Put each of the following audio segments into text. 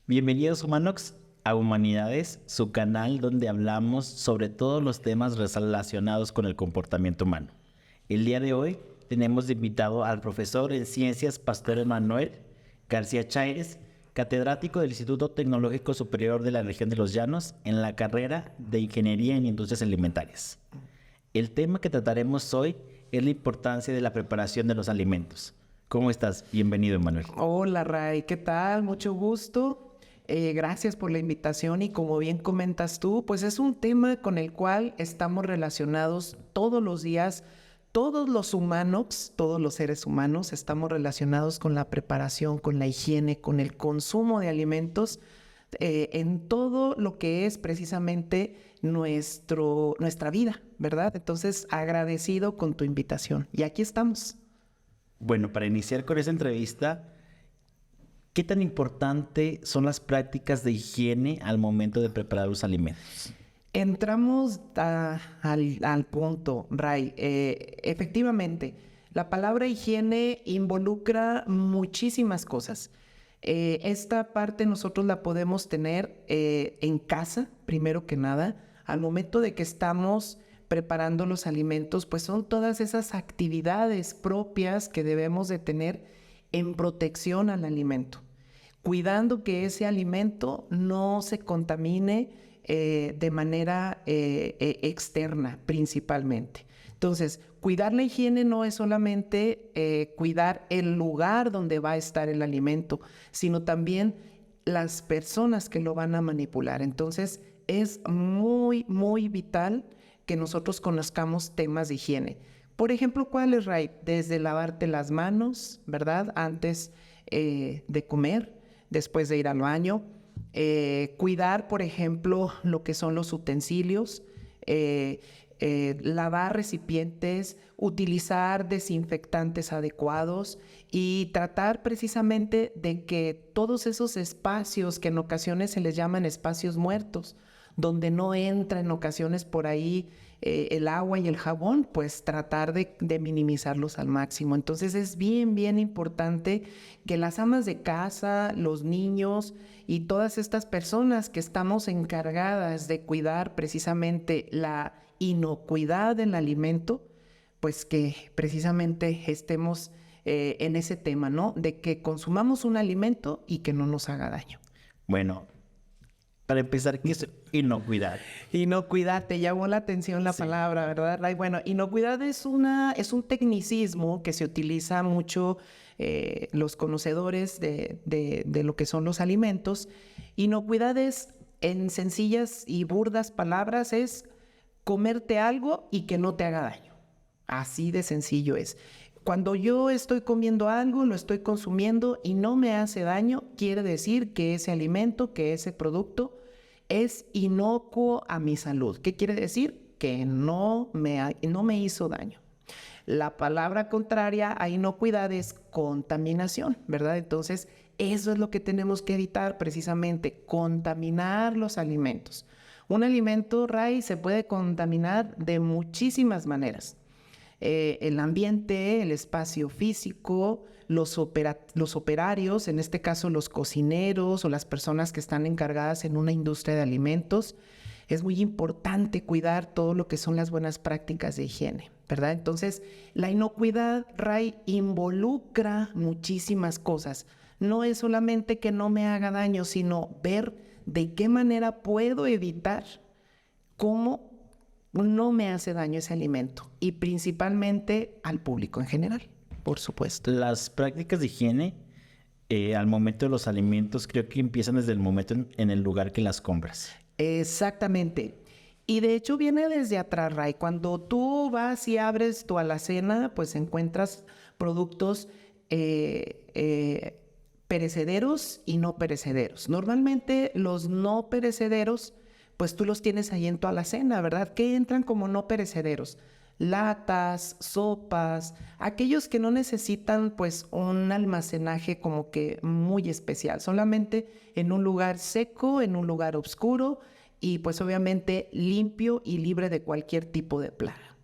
Bienvenidos Humanox a Humanidades, su canal donde hablamos sobre todos los temas relacionados con el comportamiento humano. El día de hoy tenemos de invitado al profesor en Ciencias Pastor Emanuel García Chaires, catedrático del Instituto Tecnológico Superior de la Región de los Llanos en la carrera de Ingeniería en Industrias Alimentarias. El tema que trataremos hoy es la importancia de la preparación de los alimentos. ¿Cómo estás? Bienvenido, Emanuel. Hola, Ray, ¿qué tal? Mucho gusto. Gracias por la invitación y como bien comentas tú, pues es un tema con el cual estamos relacionados todos los días. Todos los humanos, todos los seres humanos, estamos relacionados con la preparación, con la higiene, con el consumo de alimentos, en todo lo que es precisamente nuestra vida, ¿verdad? Entonces, agradecido con tu invitación. Y aquí estamos. Bueno, para iniciar con esa entrevista, ¿qué tan importante son las prácticas de higiene al momento de preparar los alimentos? Entramos al punto, Ray. Efectivamente, la palabra higiene involucra muchísimas cosas. Esta parte nosotros la podemos tener en casa, primero que nada. Al momento de que estamos preparando los alimentos, pues son todas esas actividades propias que debemos de tener en protección al alimento, cuidando que ese alimento no se contamine de manera externa principalmente. Entonces, cuidar la higiene no es solamente cuidar el lugar donde va a estar el alimento, sino también las personas que lo van a manipular. Entonces, es muy, muy vital que nosotros conozcamos temas de higiene. Por ejemplo, ¿cuáles, Ray? Desde lavarte las manos, ¿verdad? Antes de comer, después de ir al baño. Cuidar, por ejemplo, lo que son los utensilios, lavar recipientes, utilizar desinfectantes adecuados y tratar precisamente de que todos esos espacios que en ocasiones se les llaman espacios muertos, donde no entra en ocasiones por ahí el agua y el jabón, pues tratar de minimizarlos al máximo. Entonces es bien, bien importante que las amas de casa, los niños y todas estas personas que estamos encargadas de cuidar precisamente la inocuidad del alimento, pues que precisamente estemos en ese tema, ¿no? De que consumamos un alimento y que no nos haga daño. Bueno, para empezar, ¿qué es inocuidad? Inocuidad, te llamó la atención la palabra, ¿verdad, Ray? Bueno, inocuidad es un tecnicismo que se utiliza mucho los conocedores de lo que son los alimentos. Inocuidad es, en sencillas y burdas palabras, es comerte algo y que no te haga daño. Así de sencillo es. Cuando yo estoy comiendo algo, lo estoy consumiendo y no me hace daño, quiere decir que ese alimento, que ese producto es inocuo a mi salud. ¿Qué quiere decir? Que no me hizo daño. La palabra contraria a inocuidad es contaminación, ¿verdad? Entonces, eso es lo que tenemos que evitar precisamente, contaminar los alimentos. Un alimento, Ray, se puede contaminar de muchísimas maneras. El ambiente, el espacio físico, los operarios, en este caso los cocineros o las personas que están encargadas en una industria de alimentos. Es muy importante cuidar todo lo que son las buenas prácticas de higiene, ¿verdad? Entonces, la inocuidad, Ray, involucra muchísimas cosas. No es solamente que no me haga daño, sino ver de qué manera puedo evitar cómo no me hace daño ese alimento y principalmente al público en general, por supuesto. Las prácticas de higiene al momento de los alimentos creo que empiezan desde el momento en el lugar que las compras. Exactamente. Y de hecho viene desde atrás, Ray. Cuando tú vas y abres tu alacena, pues encuentras productos perecederos y no perecederos. Normalmente los no perecederos, pues tú los tienes ahí en tu alacena, ¿verdad? Que entran como no perecederos. Latas, sopas, aquellos que no necesitan pues un almacenaje como que muy especial, solamente en un lugar seco, en un lugar oscuro y pues obviamente limpio y libre de cualquier tipo de plaga.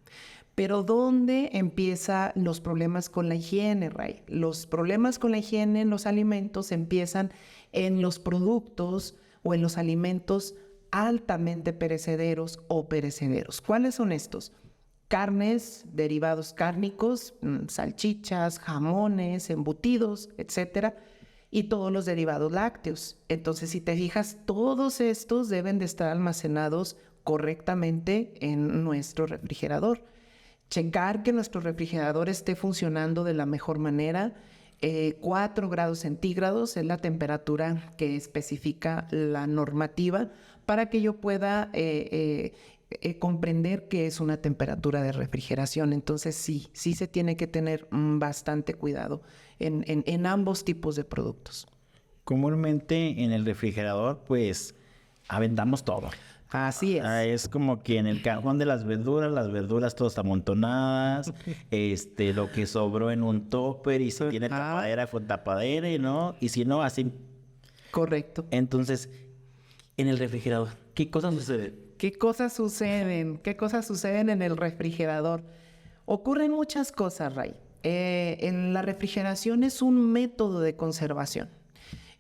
Pero ¿dónde empiezan los problemas con la higiene, Ray? Los problemas con la higiene en los alimentos empiezan en los productos o en los alimentos altamente perecederos o perecederos. ¿Cuáles son estos? Carnes, derivados cárnicos, salchichas, jamones, embutidos, etcétera, y todos los derivados lácteos. Entonces, si te fijas, todos estos deben de estar almacenados correctamente en nuestro refrigerador. Checar que nuestro refrigerador esté funcionando de la mejor manera. 4 grados centígrados es la temperatura que especifica la normativa para que yo pueda comprender que es una temperatura de refrigeración. Entonces sí se tiene que tener bastante cuidado en ambos tipos de productos. Comúnmente en el refrigerador, pues, aventamos todo. Así es. Es como que en el cajón de las verduras todas amontonadas, lo que sobró en un topper, y si tiene tapadera, fue tapadera, ¿no? Y si no, así. Correcto. Entonces, en el refrigerador, ¿qué cosas suceden? ¿Qué cosas suceden? ¿Qué cosas suceden en el refrigerador? Ocurren muchas cosas, Ray. En la refrigeración es un método de conservación.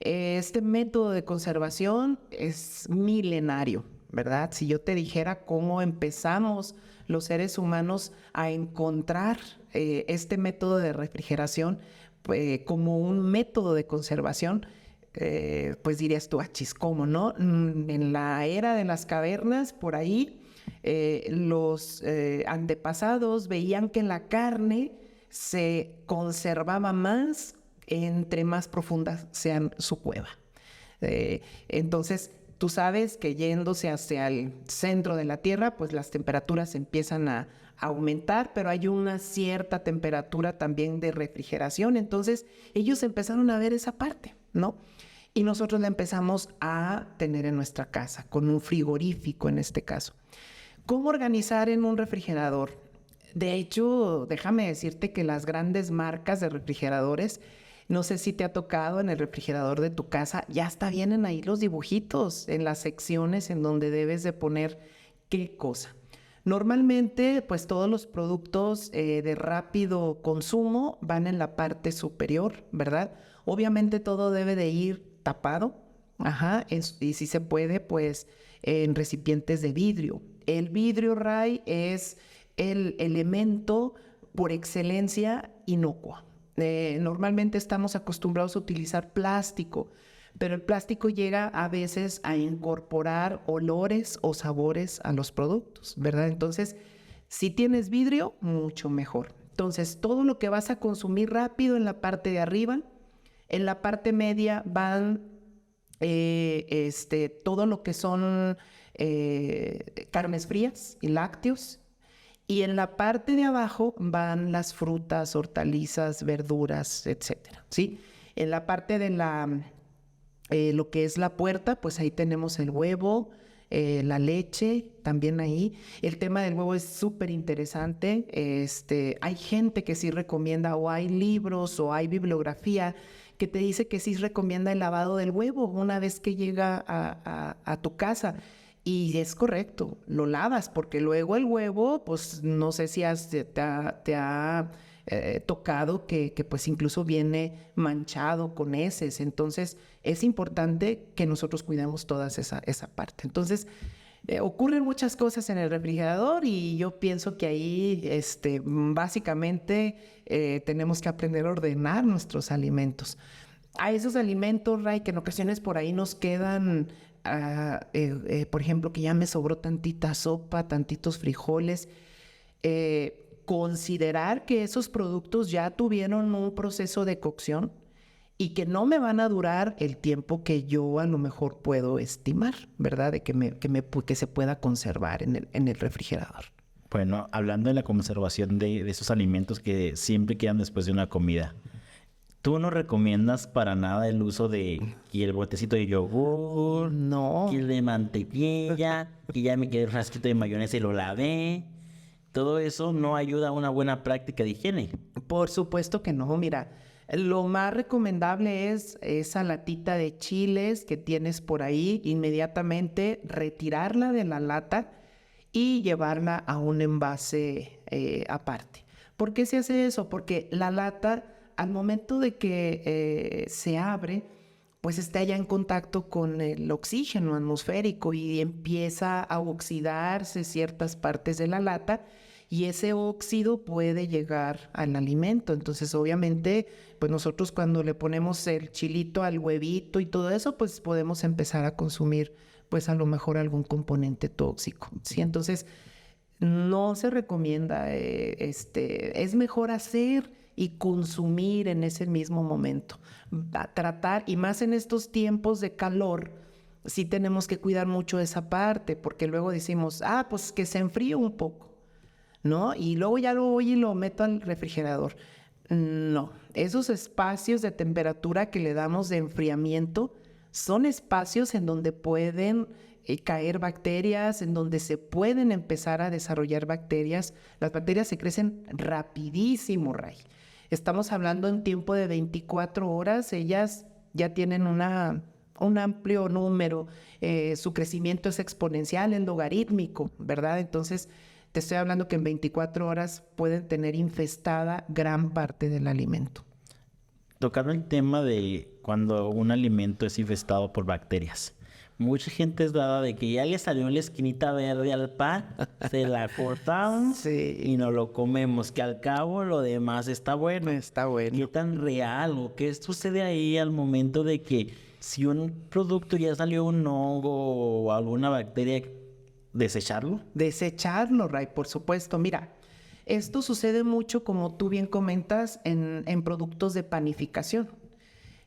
Este método de conservación es milenario, ¿verdad? Si yo te dijera cómo empezamos los seres humanos a encontrar este método de refrigeración como un método de conservación, pues dirías tú, achis, ¿cómo no? En la era de las cavernas, por ahí, los antepasados veían que la carne se conservaba más entre más profunda sea su cueva. Entonces, tú sabes que yéndose hacia el centro de la Tierra, pues las temperaturas empiezan a aumentar, pero hay una cierta temperatura también de refrigeración. Entonces, ellos empezaron a ver esa parte, ¿no? Y nosotros la empezamos a tener en nuestra casa, con un frigorífico en este caso. ¿Cómo organizar en un refrigerador? De hecho, déjame decirte que las grandes marcas de refrigeradores, no sé si te ha tocado en el refrigerador de tu casa, ya hasta vienen ahí los dibujitos en las secciones en donde debes de poner qué cosa. Normalmente, pues todos los productos de rápido consumo van en la parte superior, ¿verdad? Obviamente todo debe de ir tapado, y si se puede, pues en recipientes de vidrio. El vidrio, Ray, es el elemento por excelencia inocuo. Normalmente estamos acostumbrados a utilizar plástico, pero el plástico llega a veces a incorporar olores o sabores a los productos, ¿verdad? Entonces, si tienes vidrio, mucho mejor. Entonces, todo lo que vas a consumir rápido en la parte de arriba, en la parte media van todo lo que son carnes frías y lácteos. Y en la parte de abajo van las frutas, hortalizas, verduras, etcétera, ¿sí? En la parte de lo que es la puerta, pues ahí tenemos el huevo, la leche, también ahí. El tema del huevo es súper interesante. Hay gente que sí recomienda, o hay libros, o hay bibliografía que te dice que sí recomienda el lavado del huevo una vez que llega a tu casa. Y es correcto, lo lavas, porque luego el huevo, pues no sé si te ha tocado que pues incluso viene manchado con heces. Entonces es importante que nosotros cuidemos toda esa parte. Entonces ocurren muchas cosas en el refrigerador, y yo pienso que ahí básicamente tenemos que aprender a ordenar nuestros alimentos. A esos alimentos, Ray, que en ocasiones por ahí nos quedan, por ejemplo, que ya me sobró tantita sopa, tantitos frijoles, considerar que esos productos ya tuvieron un proceso de cocción y que no me van a durar el tiempo que yo a lo mejor puedo estimar, ¿verdad? De que se pueda conservar en el refrigerador. Bueno, hablando de la conservación de esos alimentos que siempre quedan después de una comida, ¿tú no recomiendas para nada el uso de y el botecito de yogur? No. Que el de mantequilla, que ya me quedé un frasquito de mayonesa y lo lavé. Todo eso no ayuda a una buena práctica de higiene. Por supuesto que no. Mira, lo más recomendable es esa latita de chiles que tienes por ahí, inmediatamente retirarla de la lata y llevarla a un envase aparte. ¿Por qué se hace eso? Porque la lata, al momento de que se abre, pues está ya en contacto con el oxígeno atmosférico y empieza a oxidarse ciertas partes de la lata y ese óxido puede llegar al alimento. Entonces, obviamente, pues nosotros cuando le ponemos el chilito al huevito y todo eso, pues podemos empezar a consumir, pues a lo mejor algún componente tóxico, ¿sí? Entonces, no se recomienda, es mejor hacer y consumir en ese mismo momento. Tratar, y más en estos tiempos de calor, sí tenemos que cuidar mucho esa parte, porque luego decimos, pues que se enfríe un poco, ¿no? Y luego ya lo voy y lo meto al refrigerador. No, esos espacios de temperatura que le damos de enfriamiento son espacios en donde pueden caer bacterias, en donde se pueden empezar a desarrollar bacterias. Las bacterias se crecen rapidísimo, Ray. Estamos hablando en tiempo de 24 horas, ellas ya tienen un amplio número, su crecimiento es exponencial, es logarítmico, ¿verdad? Entonces, te estoy hablando que en 24 horas pueden tener infestada gran parte del alimento. Tocando el tema de cuando un alimento es infestado por bacterias. Mucha gente es dada de que ya le salió la esquinita verde al pan, se la cortaron y nos lo comemos, que al cabo lo demás está bueno. Está bueno. ¿Qué tan real o qué sucede ahí al momento de que si un producto ya salió un hongo o alguna bacteria, desecharlo? Desecharlo, Ray, por supuesto. Mira, esto sucede mucho, como tú bien comentas, en productos de panificación.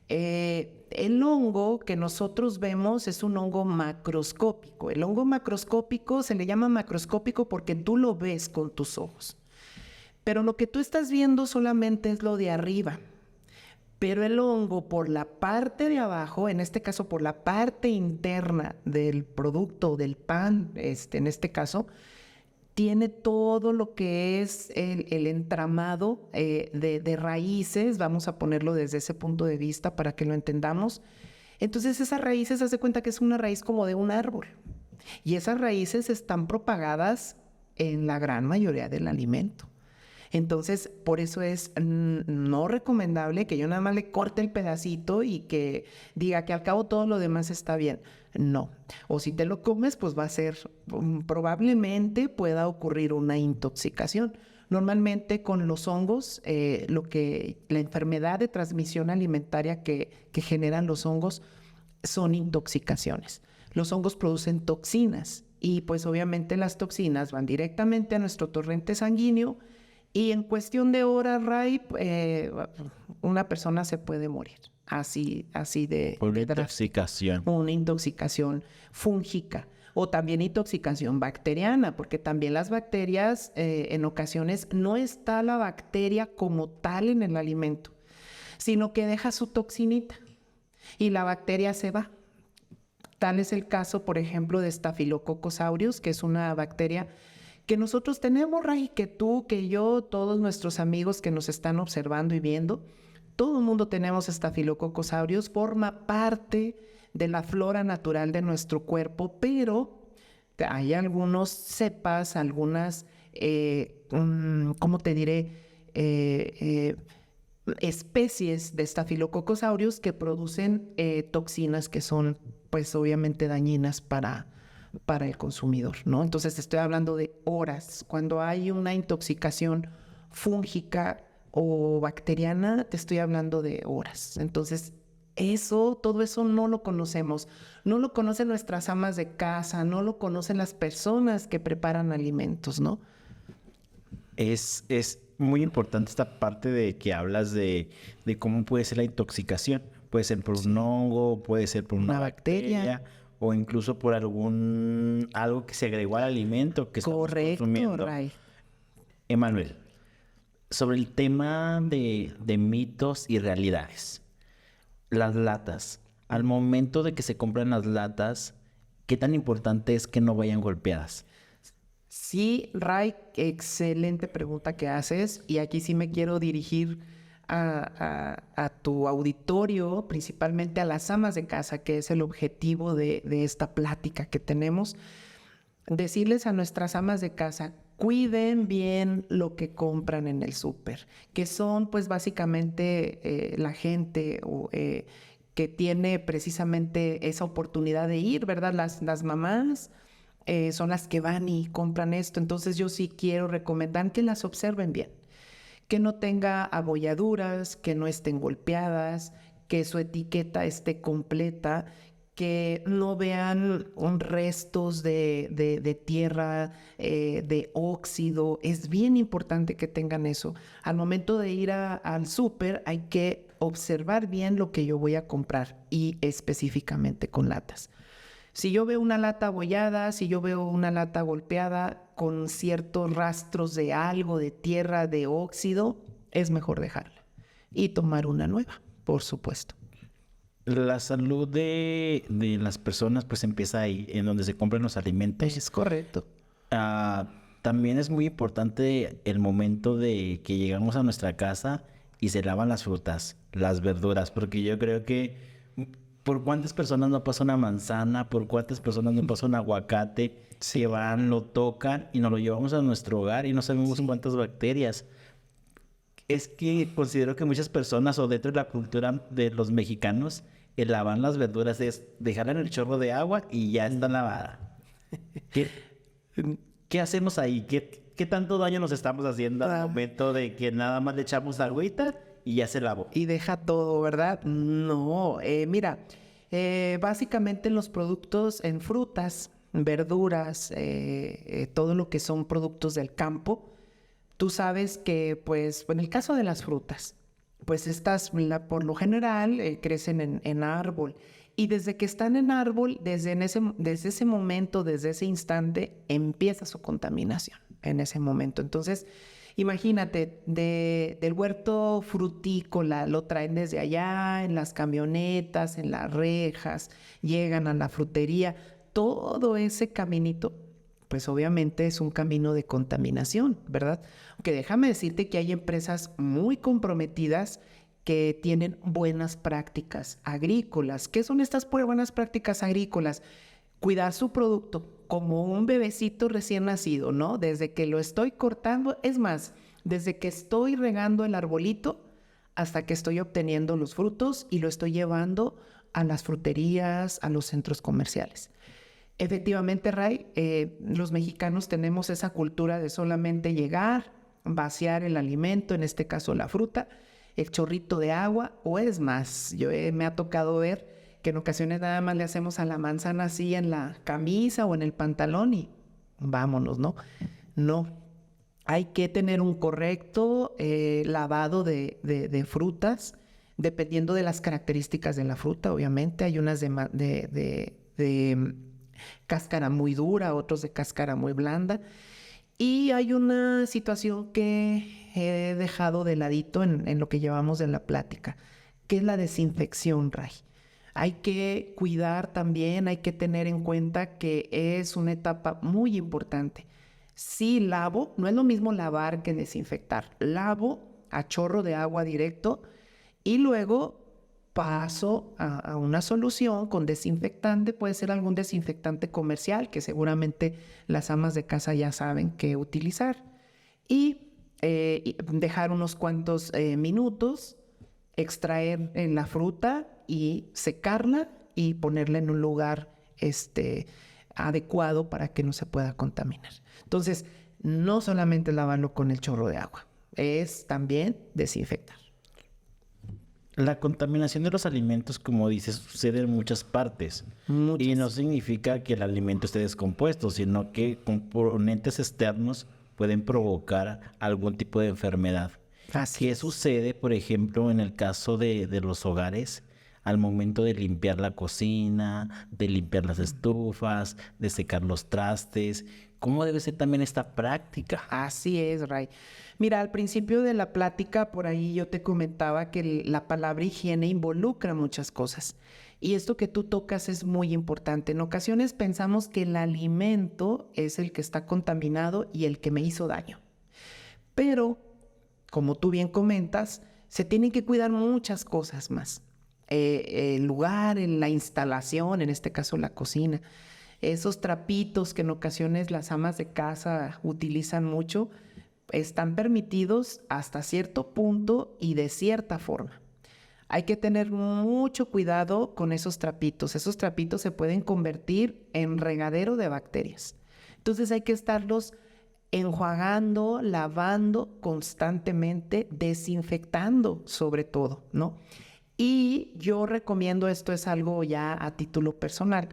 El hongo que nosotros vemos es un hongo macroscópico. El hongo macroscópico se le llama macroscópico porque tú lo ves con tus ojos. Pero lo que tú estás viendo solamente es lo de arriba. Pero el hongo por la parte de abajo, en este caso por la parte interna del producto, del pan, en este caso, tiene todo lo que es el entramado de raíces, vamos a ponerlo desde ese punto de vista para que lo entendamos. Entonces esas raíces, haz de cuenta que es una raíz como de un árbol. Y esas raíces están propagadas en la gran mayoría del alimento. Entonces, por eso es no recomendable que yo nada más le corte el pedacito y que diga que al cabo todo lo demás está bien. No. O si te lo comes, pues va a ser, probablemente pueda ocurrir una intoxicación. Normalmente con los hongos, la enfermedad de transmisión alimentaria que generan los hongos son intoxicaciones. Los hongos producen toxinas y pues obviamente las toxinas van directamente a nuestro torrente sanguíneo. Y en cuestión de horas, Ray, una persona se puede morir. Así de... Por una intoxicación. Una intoxicación fúngica. O también intoxicación bacteriana, porque también las bacterias, en ocasiones, no está la bacteria como tal en el alimento, sino que deja su toxinita y la bacteria se va. Tal es el caso, por ejemplo, de Staphylococcus aureus, que es una bacteria que nosotros tenemos, Ray, que tú, que yo, todos nuestros amigos que nos están observando y viendo, todo el mundo tenemos Staphylococcus aureus, forma parte de la flora natural de nuestro cuerpo, pero hay algunos cepas, algunas, ¿cómo te diré? Especies de Staphylococcus aureus que producen toxinas que son, pues, obviamente dañinas para el consumidor, ¿no? Entonces estoy hablando de horas. Cuando hay una intoxicación fúngica o bacteriana, te estoy hablando de horas. Entonces, todo eso no lo conocemos. No lo conocen nuestras amas de casa, no lo conocen las personas que preparan alimentos, ¿no? Es muy importante esta parte de que hablas de cómo puede ser la intoxicación. Puede ser por un hongo, puede ser por una bacteria o incluso por algo que se agregó al alimento que estamos consumiendo. Correcto, Ray. Emanuel, sobre el tema de mitos y realidades. Las latas. Al momento de que se compran las latas, ¿qué tan importante es que no vayan golpeadas? Sí, Ray, excelente pregunta que haces. Y aquí sí me quiero dirigir a tu auditorio, principalmente a las amas de casa, que es el objetivo de esta plática que tenemos. Decirles a nuestras amas de casa, cuiden bien lo que compran en el súper, que son pues básicamente la gente que tiene precisamente esa oportunidad de ir, ¿verdad? Las mamás son las que van y compran esto. Entonces yo sí quiero recomendar que las observen bien, que no tenga abolladuras, que no estén golpeadas, que su etiqueta esté completa, que no vean restos de tierra, de óxido. Es bien importante que tengan eso. Al momento de ir al súper hay que observar bien lo que yo voy a comprar y específicamente con latas. Si yo veo una lata abollada, si yo veo una lata golpeada con ciertos rastros de algo, de tierra, de óxido, es mejor dejarla y tomar una nueva, por supuesto. La salud de las personas pues empieza ahí, en donde se compran los alimentos. Es correcto. También es muy importante el momento de que llegamos a nuestra casa y se lavan las frutas, las verduras, porque yo creo que por cuántas personas no pasa una manzana, por cuántas personas no pasa un aguacate, se van, lo tocan y nos lo llevamos a nuestro hogar y no sabemos cuántas bacterias. Es que considero que muchas personas o dentro de la cultura de los mexicanos, el lavar las verduras es dejarla en el chorro de agua y ya está lavada. ¿Qué, qué hacemos ahí? ¿Qué tanto daño nos estamos haciendo al momento de que nada más le echamos agüita y ya se lavó? Y deja todo, ¿verdad? No, mira, básicamente los productos en frutas, verduras, todo lo que son productos del campo, tú sabes que, pues, en el caso de las frutas, pues estas, por lo general, crecen en árbol. Y desde que están en árbol, desde ese momento, desde ese instante, empieza su contaminación en ese momento. Entonces, imagínate, del huerto frutícola, lo traen desde allá, en las camionetas, en las rejas, llegan a la frutería. Todo ese caminito, pues obviamente es un camino de contaminación, ¿verdad? Aunque déjame decirte que hay empresas muy comprometidas que tienen buenas prácticas agrícolas. ¿Qué son estas buenas prácticas agrícolas? Cuidar su producto como un bebecito recién nacido, ¿no? Desde que lo estoy cortando, es más, desde que estoy regando el arbolito hasta que estoy obteniendo los frutos y lo estoy llevando a las fruterías, a los centros comerciales. Efectivamente, Ray, los mexicanos tenemos esa cultura de solamente llegar, vaciar el alimento, en este caso la fruta, el chorrito de agua, o es más, me ha tocado ver que en ocasiones nada más le hacemos a la manzana así en la camisa o en el pantalón y vámonos, ¿no? No, hay que tener un correcto lavado de frutas, dependiendo de las características de la fruta, obviamente. Hay unas de cáscara muy dura, otros de cáscara muy blanda. Y hay una situación que he dejado de ladito en lo que llevamos de la plática, que es la desinfección, Ray. Hay que cuidar también, hay que tener en cuenta que es una etapa muy importante. Si lavo, no es lo mismo lavar que desinfectar. Lavo a chorro de agua directo y luego paso a una solución con desinfectante. Puede ser algún desinfectante comercial que seguramente las amas de casa ya saben qué utilizar. Y dejar unos cuantos minutos, extraer la fruta y secarla y ponerla en un lugar adecuado para que no se pueda contaminar. Entonces, no solamente lavarlo con el chorro de agua, es también desinfectar. La contaminación de los alimentos, como dices, sucede en muchas partes. Y no significa que el alimento esté descompuesto, sino que componentes externos pueden provocar algún tipo de enfermedad. ¿Qué sucede, por ejemplo, en el caso de los hogares? Al momento de limpiar la cocina, de limpiar las estufas, de secar los trastes. ¿Cómo debe ser también esta práctica? Así es, Ray. Mira, al principio de la plática, por ahí yo te comentaba que la palabra higiene involucra muchas cosas. Y esto que tú tocas es muy importante. En ocasiones pensamos que el alimento es el que está contaminado y el que me hizo daño. Pero, como tú bien comentas, se tienen que cuidar muchas cosas más. El lugar, la instalación, en este caso la cocina, esos trapitos que en ocasiones las amas de casa utilizan mucho, están permitidos hasta cierto punto y de cierta forma. Hay que tener mucho cuidado con esos trapitos. Esos trapitos se pueden convertir en regadero de bacterias. Entonces hay que estarlos enjuagando, lavando constantemente, desinfectando sobre todo, ¿no? Y yo recomiendo, esto es algo ya a título personal,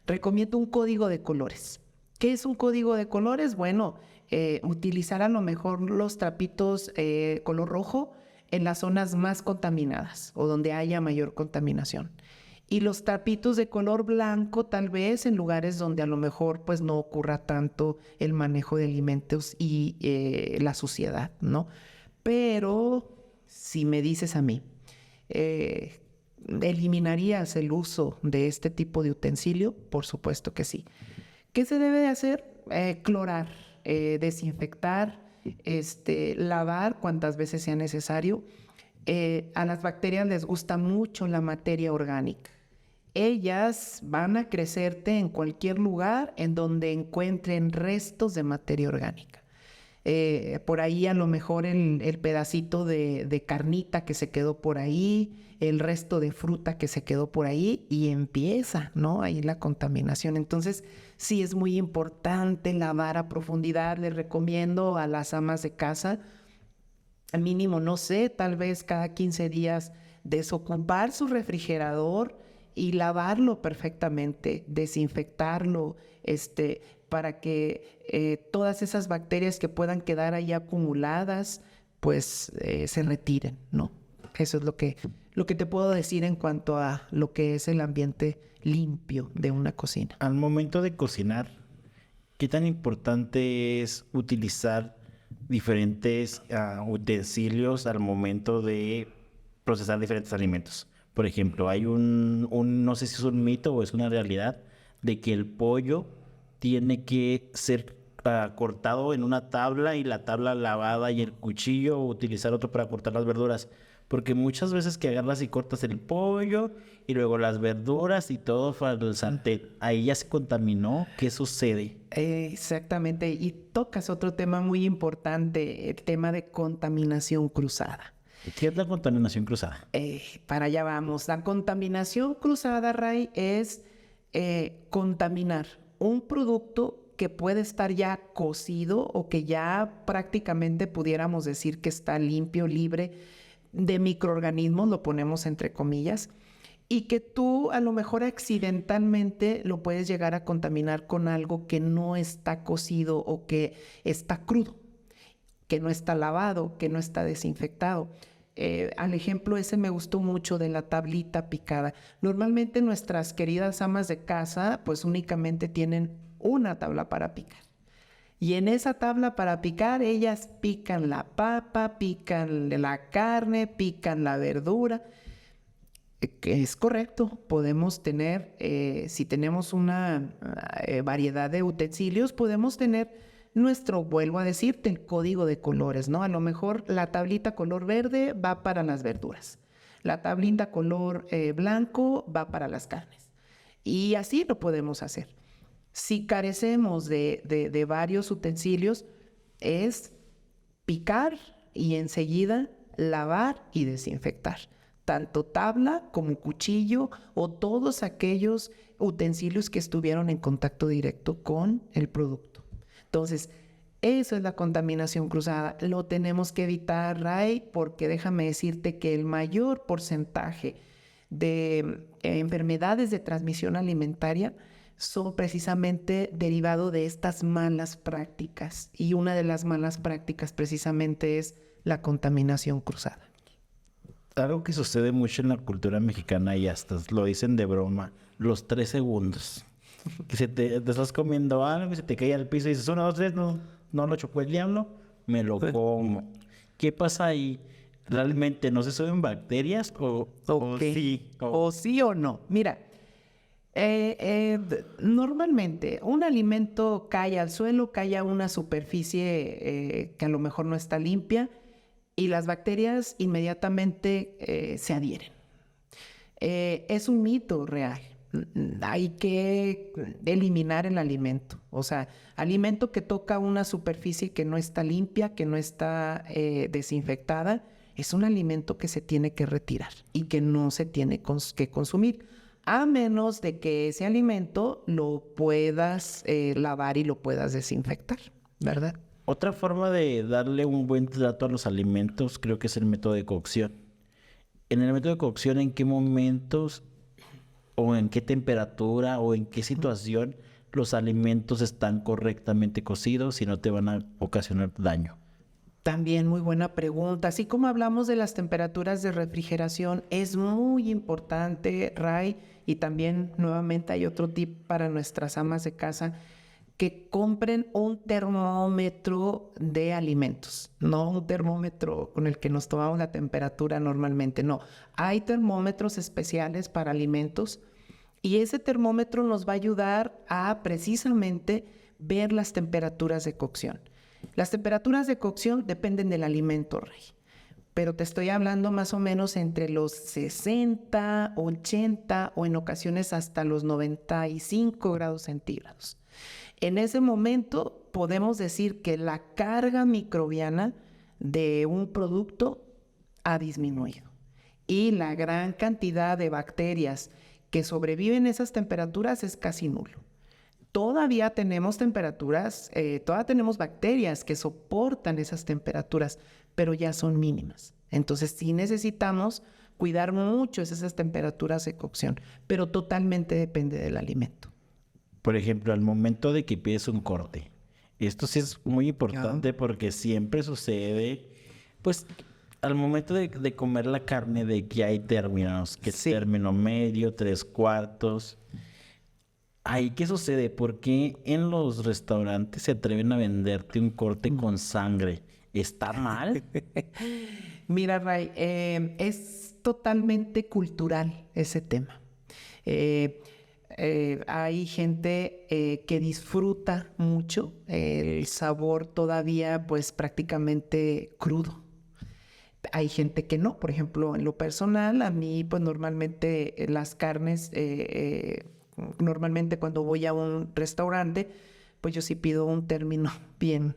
recomiendo un código de colores. ¿Qué es un código de colores? Bueno, utilizar a lo mejor los trapitos color rojo en las zonas más contaminadas o donde haya mayor contaminación. Y los trapitos de color blanco tal vez en lugares donde a lo mejor pues no ocurra tanto el manejo de alimentos y la suciedad, ¿no? Pero si me dices a mí, ¿eliminarías el uso de este tipo de utensilio? Por supuesto que sí. ¿Qué se debe de hacer? Clorar, desinfectar, lavar cuantas veces sea necesario. A las bacterias les gusta mucho la materia orgánica. Ellas van a crecerte en cualquier lugar en donde encuentren restos de materia orgánica. Por ahí a lo mejor el pedacito de carnita que se quedó por ahí, el resto de fruta que se quedó por ahí y empieza, ¿no? Ahí la contaminación. Entonces, sí es muy importante lavar a profundidad. Les recomiendo a las amas de casa, al mínimo, no sé, tal vez cada 15 días desocupar su refrigerador y lavarlo perfectamente, desinfectarlo, para que todas esas bacterias que puedan quedar ahí acumuladas, pues se retiren, ¿no? Eso es lo que te puedo decir en cuanto a lo que es el ambiente limpio de una cocina. Al momento de cocinar, ¿qué tan importante es utilizar diferentes utensilios al momento de procesar diferentes alimentos? Por ejemplo, hay no sé si es un mito o es una realidad, de que el pollo tiene que ser cortado en una tabla y la tabla lavada y el cuchillo, o utilizar otro para cortar las verduras. Porque muchas veces que agarras y cortas el pollo y luego las verduras y todo para el sartén, ahí ya se contaminó. ¿Qué sucede? Exactamente. Y tocas otro tema muy importante, el tema de contaminación cruzada. ¿Qué es la contaminación cruzada? Para allá vamos. La contaminación cruzada, Ray, es contaminar un producto que puede estar ya cocido o que ya prácticamente pudiéramos decir que está limpio, libre de microorganismos, lo ponemos entre comillas, y que tú a lo mejor accidentalmente lo puedes llegar a contaminar con algo que no está cocido o que está crudo, que no está lavado, que no está desinfectado. Al ejemplo ese me gustó mucho de la tablita picada. Normalmente nuestras queridas amas de casa pues únicamente tienen una tabla para picar. Y en esa tabla para picar ellas pican la papa, pican la carne, pican la verdura. Que es correcto, podemos tener, si tenemos una variedad de utensilios, podemos tener vuelvo a decirte, el código de colores, ¿no? A lo mejor la tablita color verde va para las verduras, la tablita color blanco va para las carnes. Y así lo podemos hacer. Si carecemos de varios utensilios, es picar y enseguida lavar y desinfectar. Tanto tabla como cuchillo o todos aquellos utensilios que estuvieron en contacto directo con el producto. Entonces, eso es la contaminación cruzada. Lo tenemos que evitar, Ray, porque déjame decirte que el mayor porcentaje de enfermedades de transmisión alimentaria son precisamente derivado de estas malas prácticas. Y una de las malas prácticas precisamente es la contaminación cruzada. Algo que sucede mucho en la cultura mexicana y hasta lo dicen de broma, los 3 segundos. Que te estás comiendo algo y se te cae al piso y dices, 1, 2, 3, no lo chocó el diablo, me lo como. ¿Qué pasa ahí? ¿Realmente no se suben bacterias o sí? O sí o no. Mira, normalmente un alimento cae al suelo, cae a una superficie que a lo mejor no está limpia y las bacterias inmediatamente se adhieren. Es un mito real, hay que eliminar el alimento. O sea, alimento que toca una superficie que no está limpia, que no está desinfectada, es un alimento que se tiene que retirar y que no se tiene que consumir, a menos de que ese alimento lo puedas lavar y lo puedas desinfectar, ¿verdad? Otra forma de darle un buen trato a los alimentos creo que es el método de cocción. En el método de cocción, ¿en qué momentos o en qué temperatura o en qué situación los alimentos están correctamente cocidos y no te van a ocasionar daño? También muy buena pregunta. Así como hablamos de las temperaturas de refrigeración, es muy importante, Ray, y también nuevamente hay otro tip para nuestras amas de casa, que compren un termómetro de alimentos, no un termómetro con el que nos tomamos la temperatura normalmente, no. Hay termómetros especiales para alimentos y ese termómetro nos va a ayudar a precisamente ver las temperaturas de cocción. Las temperaturas de cocción dependen del alimento, Rey, pero te estoy hablando más o menos entre los 60, 80 o en ocasiones hasta los 95 grados centígrados. En ese momento podemos decir que la carga microbiana de un producto ha disminuido y la gran cantidad de bacterias que sobreviven a esas temperaturas es casi nulo. Todavía tenemos temperaturas, todavía tenemos bacterias que soportan esas temperaturas, pero ya son mínimas. Entonces sí necesitamos cuidar mucho esas temperaturas de cocción, pero totalmente depende del alimento. Por ejemplo, al momento de que pides un corte, esto sí es muy importante porque siempre sucede, pues al momento de comer la carne, de que hay términos, que Sí. término medio, 3/4. Ahí, ¿qué sucede? ¿Por qué en los restaurantes se atreven a venderte un corte con sangre? ¿Está mal? Mira, Ray, es totalmente cultural ese tema. Hay gente que disfruta mucho el sabor todavía pues prácticamente crudo. Hay gente que no, por ejemplo, en lo personal, a mí pues normalmente las carnes, normalmente cuando voy a un restaurante, pues yo sí pido un término bien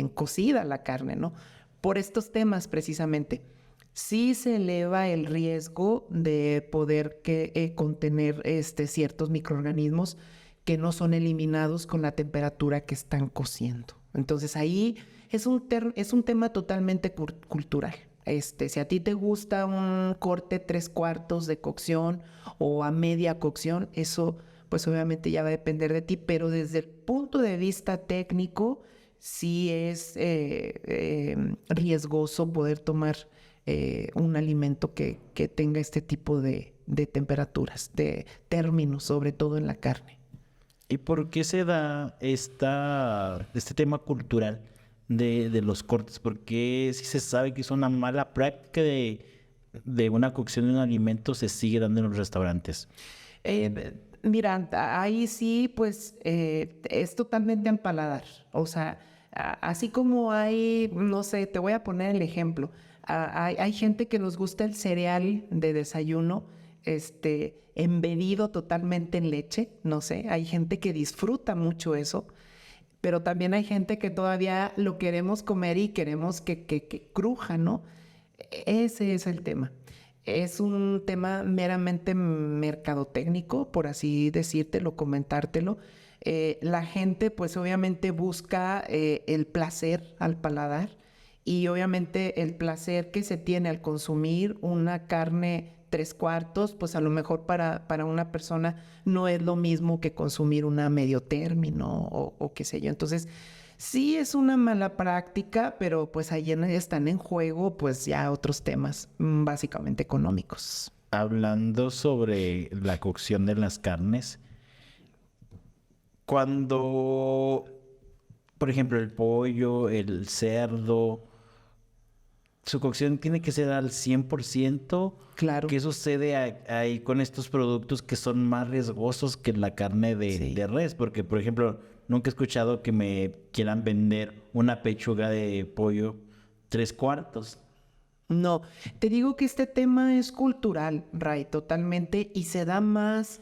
cocida la carne, ¿no? Por estos temas precisamente. Sí se eleva el riesgo de poder contener ciertos microorganismos que no son eliminados con la temperatura que están cociendo. Entonces ahí es un tema totalmente cultural. Si a ti te gusta un corte 3/4 de cocción o a media cocción, eso pues obviamente ya va a depender de ti, pero desde el punto de vista técnico sí es riesgoso poder tomar un alimento que tenga este tipo de temperaturas, de términos, sobre todo en la carne. ¿Y por qué se da este tema cultural de los cortes? Porque si se sabe que es una mala práctica de una cocción de un alimento, se sigue dando en los restaurantes? Mira, ahí sí, pues es totalmente al paladar. O sea, así como hay, no sé, te voy a poner el ejemplo. Hay gente que nos gusta el cereal de desayuno, embedido totalmente en leche, no sé. Hay gente que disfruta mucho eso, pero también hay gente que todavía lo queremos comer y queremos que cruja, ¿no? Ese es el tema. Es un tema meramente mercadotécnico, por así decírtelo, comentártelo. La gente pues obviamente busca el placer al paladar y obviamente el placer que se tiene al consumir una carne 3/4, pues a lo mejor para una persona no es lo mismo que consumir una medio término o qué sé yo. Entonces, sí es una mala práctica, pero pues ahí están en juego pues ya otros temas básicamente económicos. Hablando sobre la cocción de las carnes, cuando, por ejemplo, el pollo, el cerdo, su cocción tiene que ser al 100%. Claro. ¿Qué sucede ahí con estos productos que son más riesgosos que la carne Sí. de res? Porque, por ejemplo, nunca he escuchado que me quieran vender una pechuga de pollo 3/4. No, te digo que este tema es cultural, Ray, totalmente, y se da más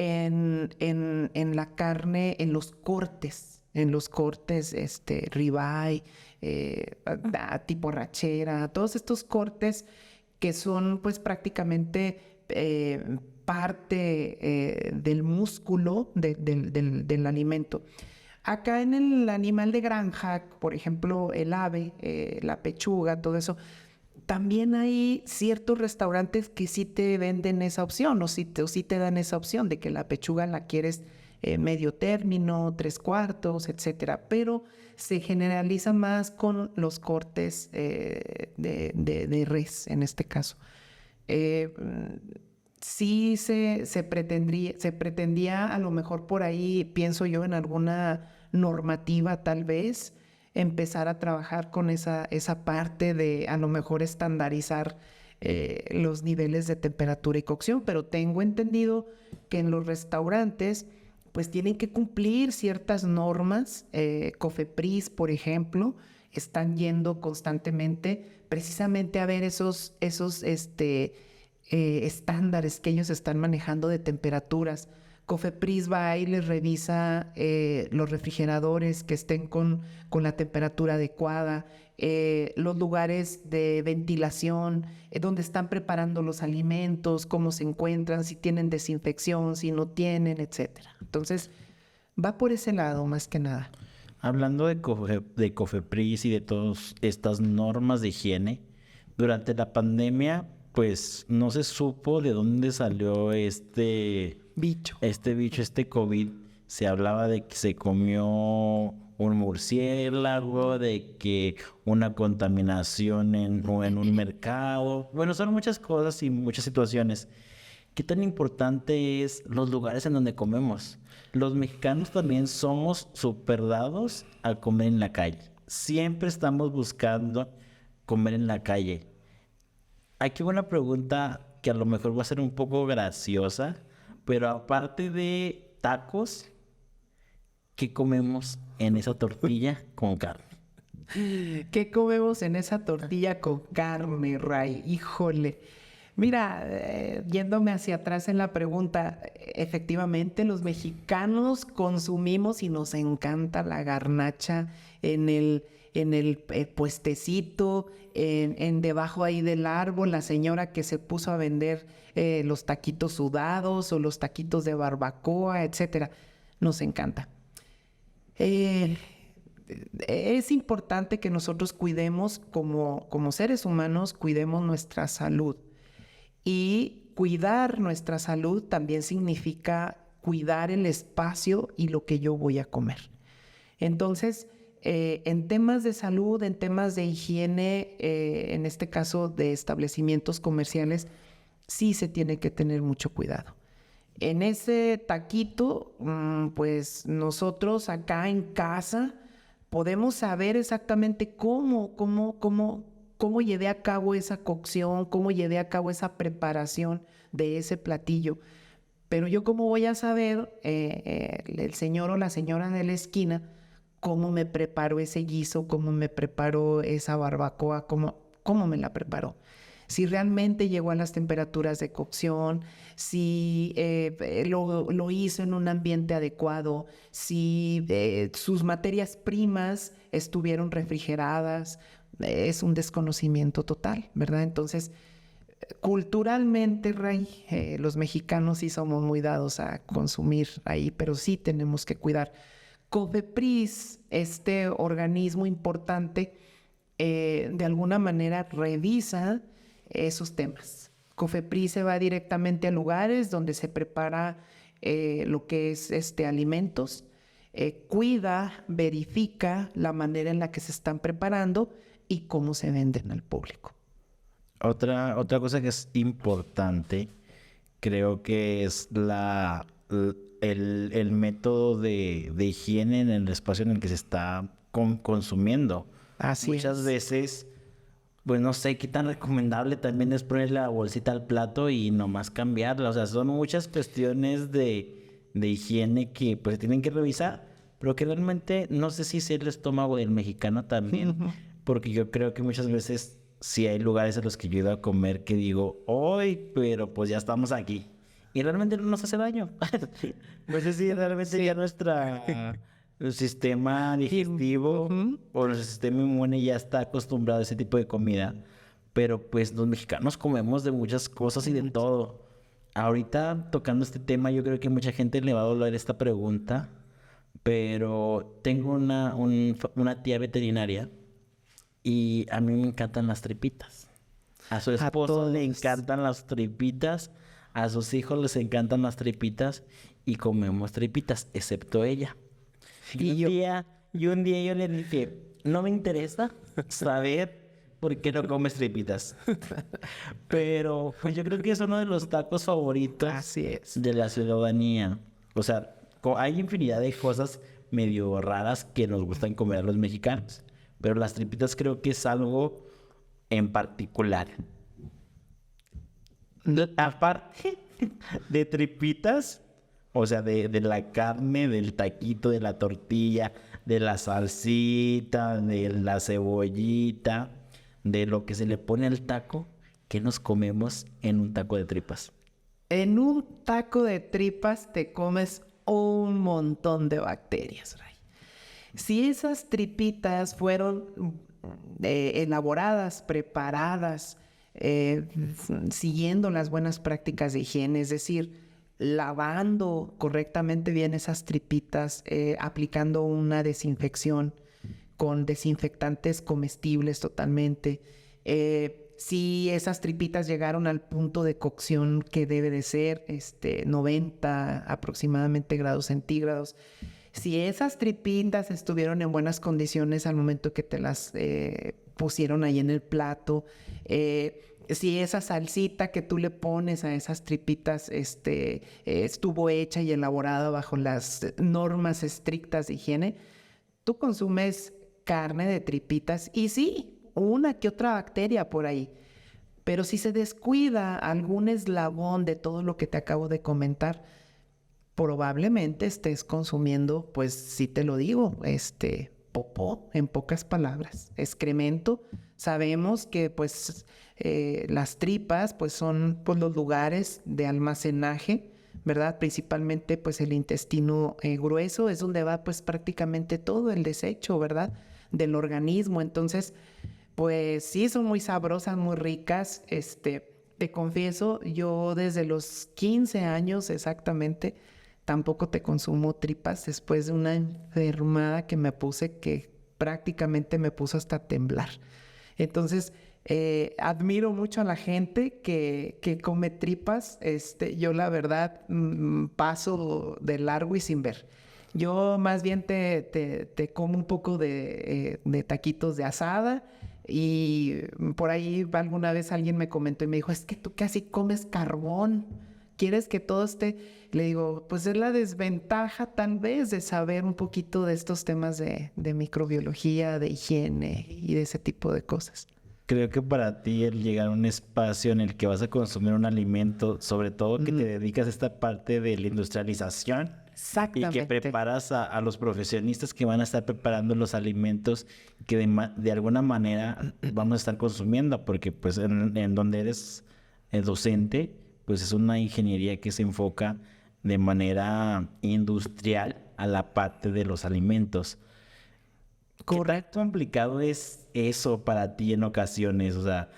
en la carne, en los cortes, ribeye, tipo rachera, todos estos cortes que son pues prácticamente parte del músculo del alimento. Acá en el animal de granja, por ejemplo, el ave, la pechuga, todo eso, también hay ciertos restaurantes que sí te venden esa opción o sí te dan esa opción de que la pechuga la quieres medio término, 3/4, etcétera. Pero se generaliza más con los cortes de res, en este caso. Sí se pretendía a lo mejor por ahí, pienso yo, en alguna normativa tal vez, empezar a trabajar con esa parte de a lo mejor estandarizar los niveles de temperatura y cocción, pero tengo entendido que en los restaurantes pues tienen que cumplir ciertas normas. Cofepris, por ejemplo, están yendo constantemente precisamente a ver esos estándares que ellos están manejando de temperaturas. Cofepris va y les revisa los refrigeradores que estén con la temperatura adecuada, los lugares de ventilación, donde están preparando los alimentos, cómo se encuentran, si tienen desinfección, si no tienen, etcétera. Entonces, va por ese lado más que nada. Hablando de Cofepris y de todas estas normas de higiene, durante la pandemia, pues no se supo de dónde salió este bicho, este COVID. Se hablaba de que se comió un murciélago, de que una contaminación en un mercado. Bueno, son muchas cosas y muchas situaciones. ¿Qué tan importante es los lugares en donde comemos? Los mexicanos también somos súper dados a comer en la calle. Siempre estamos buscando comer en la calle. Aquí una pregunta que a lo mejor va a ser un poco graciosa, pero aparte de tacos, ¿qué comemos en esa tortilla con carne? ¿Qué comemos en esa tortilla con carne, Ray? Híjole. Mira, yéndome hacia atrás en la pregunta, efectivamente los mexicanos consumimos y nos encanta la garnacha en el puestecito, en debajo ahí del árbol, la señora que se puso a vender los taquitos sudados o los taquitos de barbacoa, etcétera. Nos encanta. Es importante que nosotros cuidemos, como seres humanos, cuidemos nuestra salud. Y cuidar nuestra salud también significa cuidar el espacio y lo que yo voy a comer. Entonces, en temas de salud, en temas de higiene, en este caso de establecimientos comerciales, sí se tiene que tener mucho cuidado. En ese taquito, pues nosotros acá en casa podemos saber exactamente cómo llevé a cabo esa cocción, cómo llevé a cabo esa preparación de ese platillo. Pero yo cómo voy a saber, el señor o la señora de la esquina, cómo me preparó ese guiso, cómo me preparó esa barbacoa, cómo me la preparó. Si realmente llegó a las temperaturas de cocción, si lo hizo en un ambiente adecuado, si sus materias primas estuvieron refrigeradas. Es un desconocimiento total, ¿verdad? Entonces, culturalmente, Ray, los mexicanos sí somos muy dados a consumir ahí, pero sí tenemos que cuidar. Cofepris, este organismo importante, de alguna manera revisa esos temas. Cofepris se va directamente a lugares donde se prepara lo que es alimentos, cuida, verifica la manera en la que se están preparando y cómo se venden al público. Otra cosa que es importante, creo que es el método de higiene en el espacio en el que se está consumiendo. Muchas veces, pues no sé qué tan recomendable también es poner la bolsita al plato y nomás cambiarla. O sea, son muchas cuestiones de higiene que pues tienen que revisar, pero que realmente no sé si es el estómago del mexicano también. Porque yo creo que muchas veces sí hay lugares a los que yo he ido a comer que digo, ¡ay! Pero pues ya estamos aquí. y realmente no nos hace daño. Pues es decir, realmente ya el sistema digestivo o nuestro sistema inmune ya está acostumbrado a ese tipo de comida. Pero pues los mexicanos comemos de muchas cosas y de todo. Ahorita tocando este tema, yo creo que mucha gente le va a doler esta pregunta, pero tengo una tía veterinaria y a mí me encantan las tripitas. A su esposo le encantan las tripitas, a sus hijos les encantan las tripitas y comemos tripitas, excepto ella. Y un día yo le dije, no me interesa saber por qué no comes tripitas. Pero pues yo creo que es uno de los tacos favoritos Así es. de la ciudadanía. O sea, hay infinidad de cosas medio raras que nos gustan comer a los mexicanos. Pero las tripitas creo que es algo en particular. Aparte de tripitas, o sea, de la carne, del taquito, de la tortilla, de la salsita, de la cebollita, de lo que se le pone al taco, ¿qué nos comemos en un taco de tripas? En un taco de tripas te comes un montón de bacterias, Ray. Si esas tripitas fueron elaboradas, preparadas, siguiendo las buenas prácticas de higiene, es decir, lavando correctamente bien esas tripitas, aplicando una desinfección con desinfectantes comestibles totalmente. Si esas tripitas llegaron al punto de cocción que debe de ser, 90 aproximadamente grados centígrados, si esas tripitas estuvieron en buenas condiciones al momento que te las pusieron ahí en el plato, si esa salsita que tú le pones a esas tripitas estuvo hecha y elaborada bajo las normas estrictas de higiene, tú consumes carne de tripitas y sí, una que otra bacteria por ahí. Pero si se descuida algún eslabón de todo lo que te acabo de comentar, probablemente estés consumiendo, pues sí te lo digo, popó, en pocas palabras, excremento. Sabemos que pues las tripas pues son pues, los lugares de almacenaje, ¿verdad? Principalmente pues el intestino grueso es donde va pues prácticamente todo el desecho, ¿verdad? Del organismo. Entonces, pues sí, son muy sabrosas, muy ricas. Te confieso, yo desde los 15 años exactamente, tampoco te consumo tripas después de una enfermada que me puse que prácticamente me puso hasta a temblar. Entonces, admiro mucho a la gente que come tripas. Yo la verdad paso de largo y sin ver. Yo más bien te como un poco de taquitos de asada y por ahí alguna vez alguien me comentó y me dijo, es que tú casi comes carbón, ¿quieres que todo esté? Le digo, pues es la desventaja tal vez de saber un poquito de estos temas de microbiología, de higiene y de ese tipo de cosas. Creo que para ti el llegar a un espacio en el que vas a consumir un alimento, sobre todo que te dedicas a esta parte de la industrialización y que preparas a los profesionistas que van a estar preparando los alimentos que de alguna manera vamos a estar consumiendo, porque pues en donde eres docente, pues es una ingeniería que se enfoca de manera industrial a la parte de los alimentos. ¿Qué tan complicado es eso para ti en ocasiones? O sea,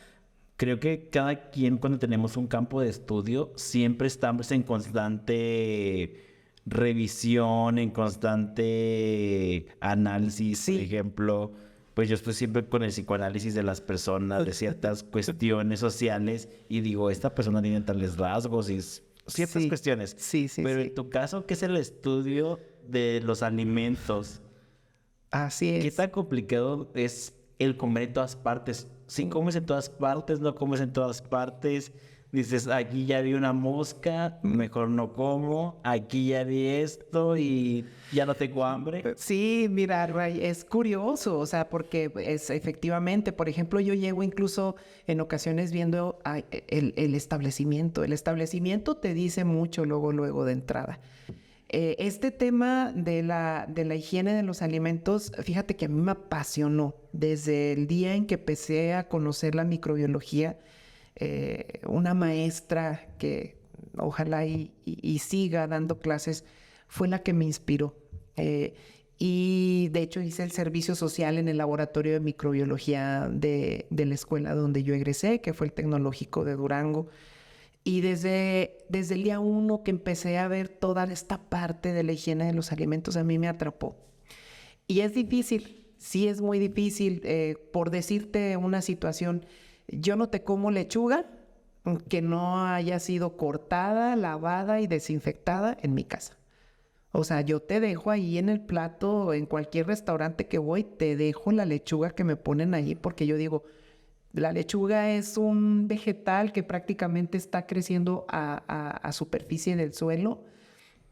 creo que cada quien cuando tenemos un campo de estudio siempre estamos en constante revisión, en constante análisis. Sí. Por ejemplo, pues yo estoy siempre con el psicoanálisis de las personas, de ciertas cuestiones sociales y digo, esta persona tiene tales rasgos y ciertas cuestiones. Sí, sí, Pero sí. en tu caso, ¿qué es el estudio de los alimentos? Así ¿Qué es. tan complicado es el comer en todas partes? Si comes en todas partes, no comes en todas partes. Dices, aquí ya vi una mosca, mejor no como. Aquí ya vi esto y ya no tengo hambre. Sí, mira, Ray, es curioso, o sea, porque es efectivamente, por ejemplo, yo llego incluso en ocasiones viendo el establecimiento. El establecimiento te dice mucho luego de entrada. Este tema de la higiene de los alimentos, fíjate que a mí me apasionó desde el día en que empecé a conocer la microbiología. Una maestra que ojalá y siga dando clases, fue la que me inspiró. Y de hecho hice el servicio social en el laboratorio de microbiología de la escuela donde yo egresé, que fue el Tecnológico de Durango. Y desde el día 1 que empecé a ver toda esta parte de la higiene de los alimentos, a mí me atrapó. Y es difícil, sí es muy difícil. Por decirte una situación, yo no te como lechuga que no haya sido cortada, lavada y desinfectada en mi casa. O sea, yo te dejo ahí en el plato, en cualquier restaurante que voy, te dejo la lechuga que me ponen ahí, porque yo digo, la lechuga es un vegetal que prácticamente está creciendo a superficie del suelo,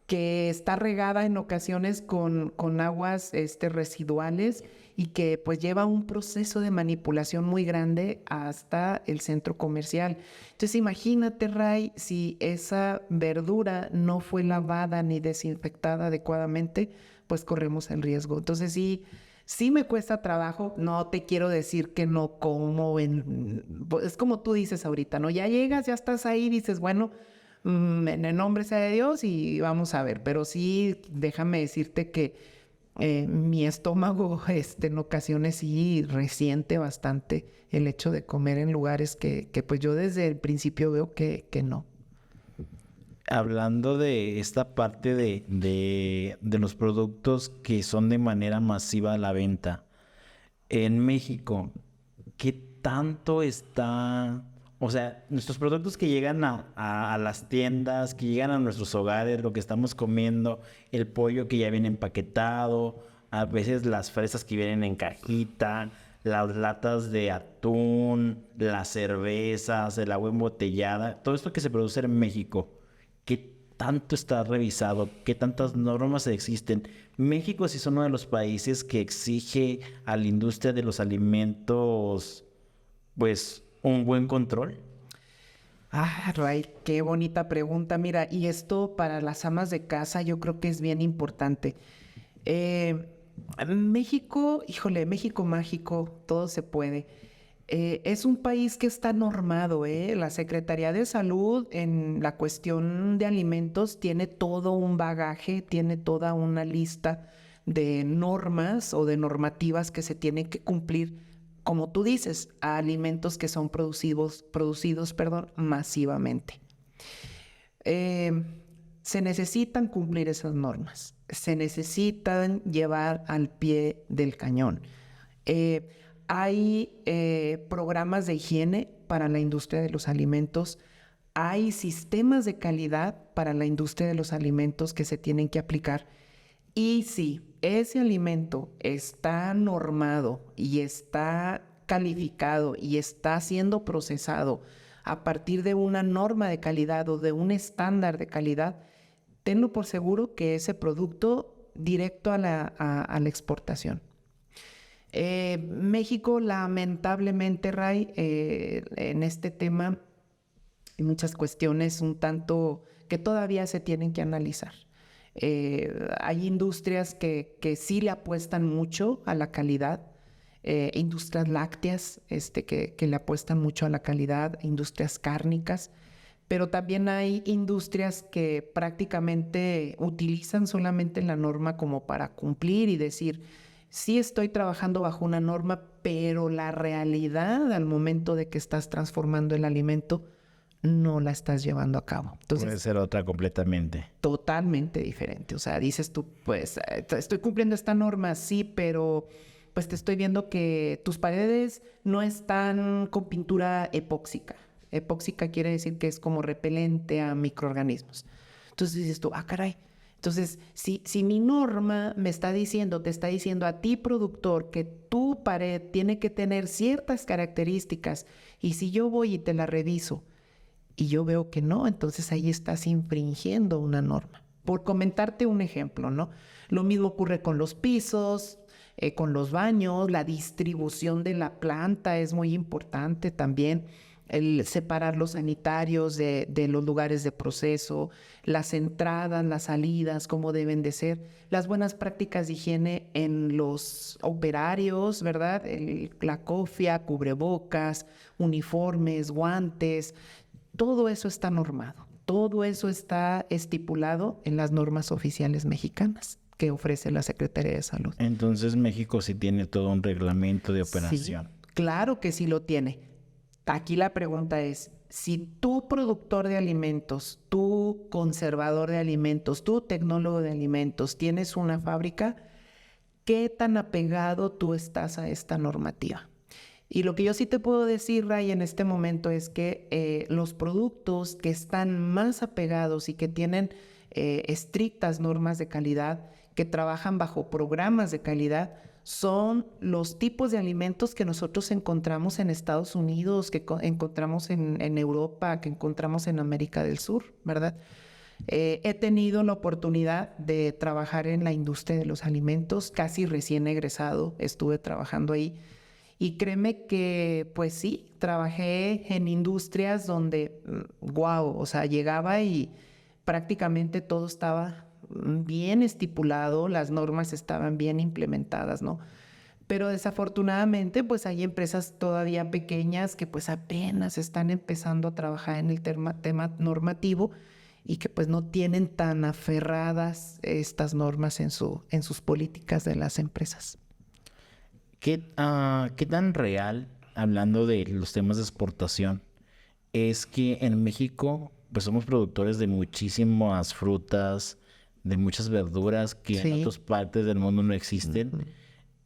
que está regada en ocasiones con aguas residuales y que pues lleva un proceso de manipulación muy grande hasta el centro comercial. Entonces imagínate, Ray, si esa verdura no fue lavada ni desinfectada adecuadamente, pues corremos el riesgo. Entonces sí me cuesta trabajo, no te quiero decir que no como, es como tú dices ahorita, ¿no? Ya llegas, ya estás ahí, dices, bueno, en el nombre sea de Dios y vamos a ver. Pero sí, déjame decirte que mi estómago en ocasiones sí resiente bastante el hecho de comer en lugares que pues yo desde el principio veo que no. Hablando de esta parte de los productos que son de manera masiva a la venta, en México, ¿qué tanto está? O sea, nuestros productos que llegan a las tiendas, que llegan a nuestros hogares, lo que estamos comiendo, el pollo que ya viene empaquetado, a veces las fresas que vienen en cajita, las latas de atún, las cervezas, el agua embotellada, todo esto que se produce en México, ¿qué tanto está revisado? ¿Qué tantas normas existen? México sí es uno de los países que exige a la industria de los alimentos, pues, un buen control. Ah, Ray, qué bonita pregunta. Mira, y esto para las amas de casa yo creo que es bien importante. Eh, México, híjole, México mágico, todo se puede. Es un país que está normado, ¿eh? La Secretaría de Salud en la cuestión de alimentos tiene todo un bagaje, tiene toda una lista de normas o de normativas que se tienen que cumplir, como tú dices, a alimentos que son producidos, masivamente. Eh, Se necesitan cumplir esas normas, se necesitan llevar al pie del cañón. Eh, Hay programas de higiene para la industria de los alimentos, hay sistemas de calidad para la industria de los alimentos que se tienen que aplicar. Y si ese alimento está normado y está calificado y está siendo procesado a partir de una norma de calidad o de un estándar de calidad, tenlo por seguro que ese producto directo a la exportación. México, lamentablemente, Ray, en este tema hay muchas cuestiones un tanto que todavía se tienen que analizar. Hay industrias que sí le apuestan mucho a la calidad, industrias lácteas que le apuestan mucho a la calidad, industrias cárnicas, pero también hay industrias que prácticamente utilizan solamente la norma como para cumplir y decir, sí estoy trabajando bajo una norma, pero la realidad al momento de que estás transformando el alimento no la estás llevando a cabo. Entonces, puede ser otra completamente. Totalmente diferente. O sea, dices tú, pues, estoy cumpliendo esta norma, sí, pero pues te estoy viendo que tus paredes no están con pintura epóxica. Epóxica quiere decir que es como repelente a microorganismos. Entonces dices tú, ah, caray. Entonces, si mi norma me está diciendo, te está diciendo a ti, productor, que tu pared tiene que tener ciertas características, y si yo voy y te la reviso, y yo veo que no, entonces ahí estás infringiendo una norma. Por comentarte un ejemplo, ¿no? Lo mismo ocurre con los pisos, con los baños, la distribución de la planta es muy importante también, el separar los sanitarios de los lugares de proceso, las entradas, las salidas, cómo deben de ser, las buenas prácticas de higiene en los operarios, ¿verdad? La cofia, cubrebocas, uniformes, guantes. Todo eso está normado, todo eso está estipulado en las normas oficiales mexicanas que ofrece la Secretaría de Salud. Entonces México sí tiene todo un reglamento de Sí, operación. claro que sí lo tiene. Aquí la pregunta es, si tú productor de alimentos, tú conservador de alimentos, tú tecnólogo de alimentos, tienes una fábrica, ¿qué tan apegado tú estás a esta normativa? Y lo que yo sí te puedo decir, Ray, en este momento es que los productos que están más apegados y que tienen estrictas normas de calidad, que trabajan bajo programas de calidad, son los tipos de alimentos que nosotros encontramos en Estados Unidos, que encontramos en Europa, que encontramos en América del Sur, ¿verdad? He tenido la oportunidad de trabajar en la industria de los alimentos, casi recién egresado, estuve trabajando ahí. Y créeme que, pues sí, trabajé en industrias donde, wow, o sea, llegaba y prácticamente todo estaba bien estipulado, las normas estaban bien implementadas, ¿no? Pero desafortunadamente, pues hay empresas todavía pequeñas que pues apenas están empezando a trabajar en el tema normativo y que pues no tienen tan aferradas estas normas en sus políticas de las empresas. ¿Qué tan real, hablando de los temas de exportación, es que en México pues somos productores de muchísimas frutas, de muchas verduras que en Sí. otras partes del mundo no existen?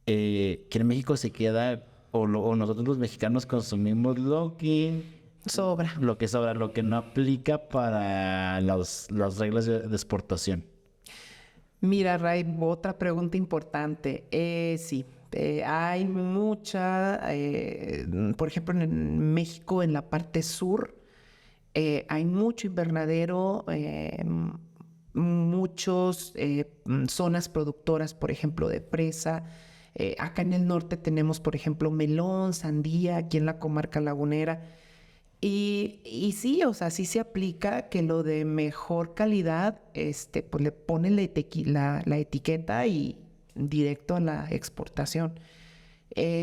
Que en México se queda, o nosotros los mexicanos consumimos Sobra. lo que sobra, lo que no aplica para las reglas de exportación. Mira, Ray, otra pregunta importante. Sí, hay mucha, por ejemplo, en México, en la parte sur, hay mucho invernadero, muchos zonas productoras, por ejemplo, de fresa. Acá en el norte tenemos, por ejemplo, melón, sandía, aquí en la comarca lagunera. Y sí, o sea, sí se aplica que lo de mejor calidad, pues le ponen la etiqueta y directo a la exportación.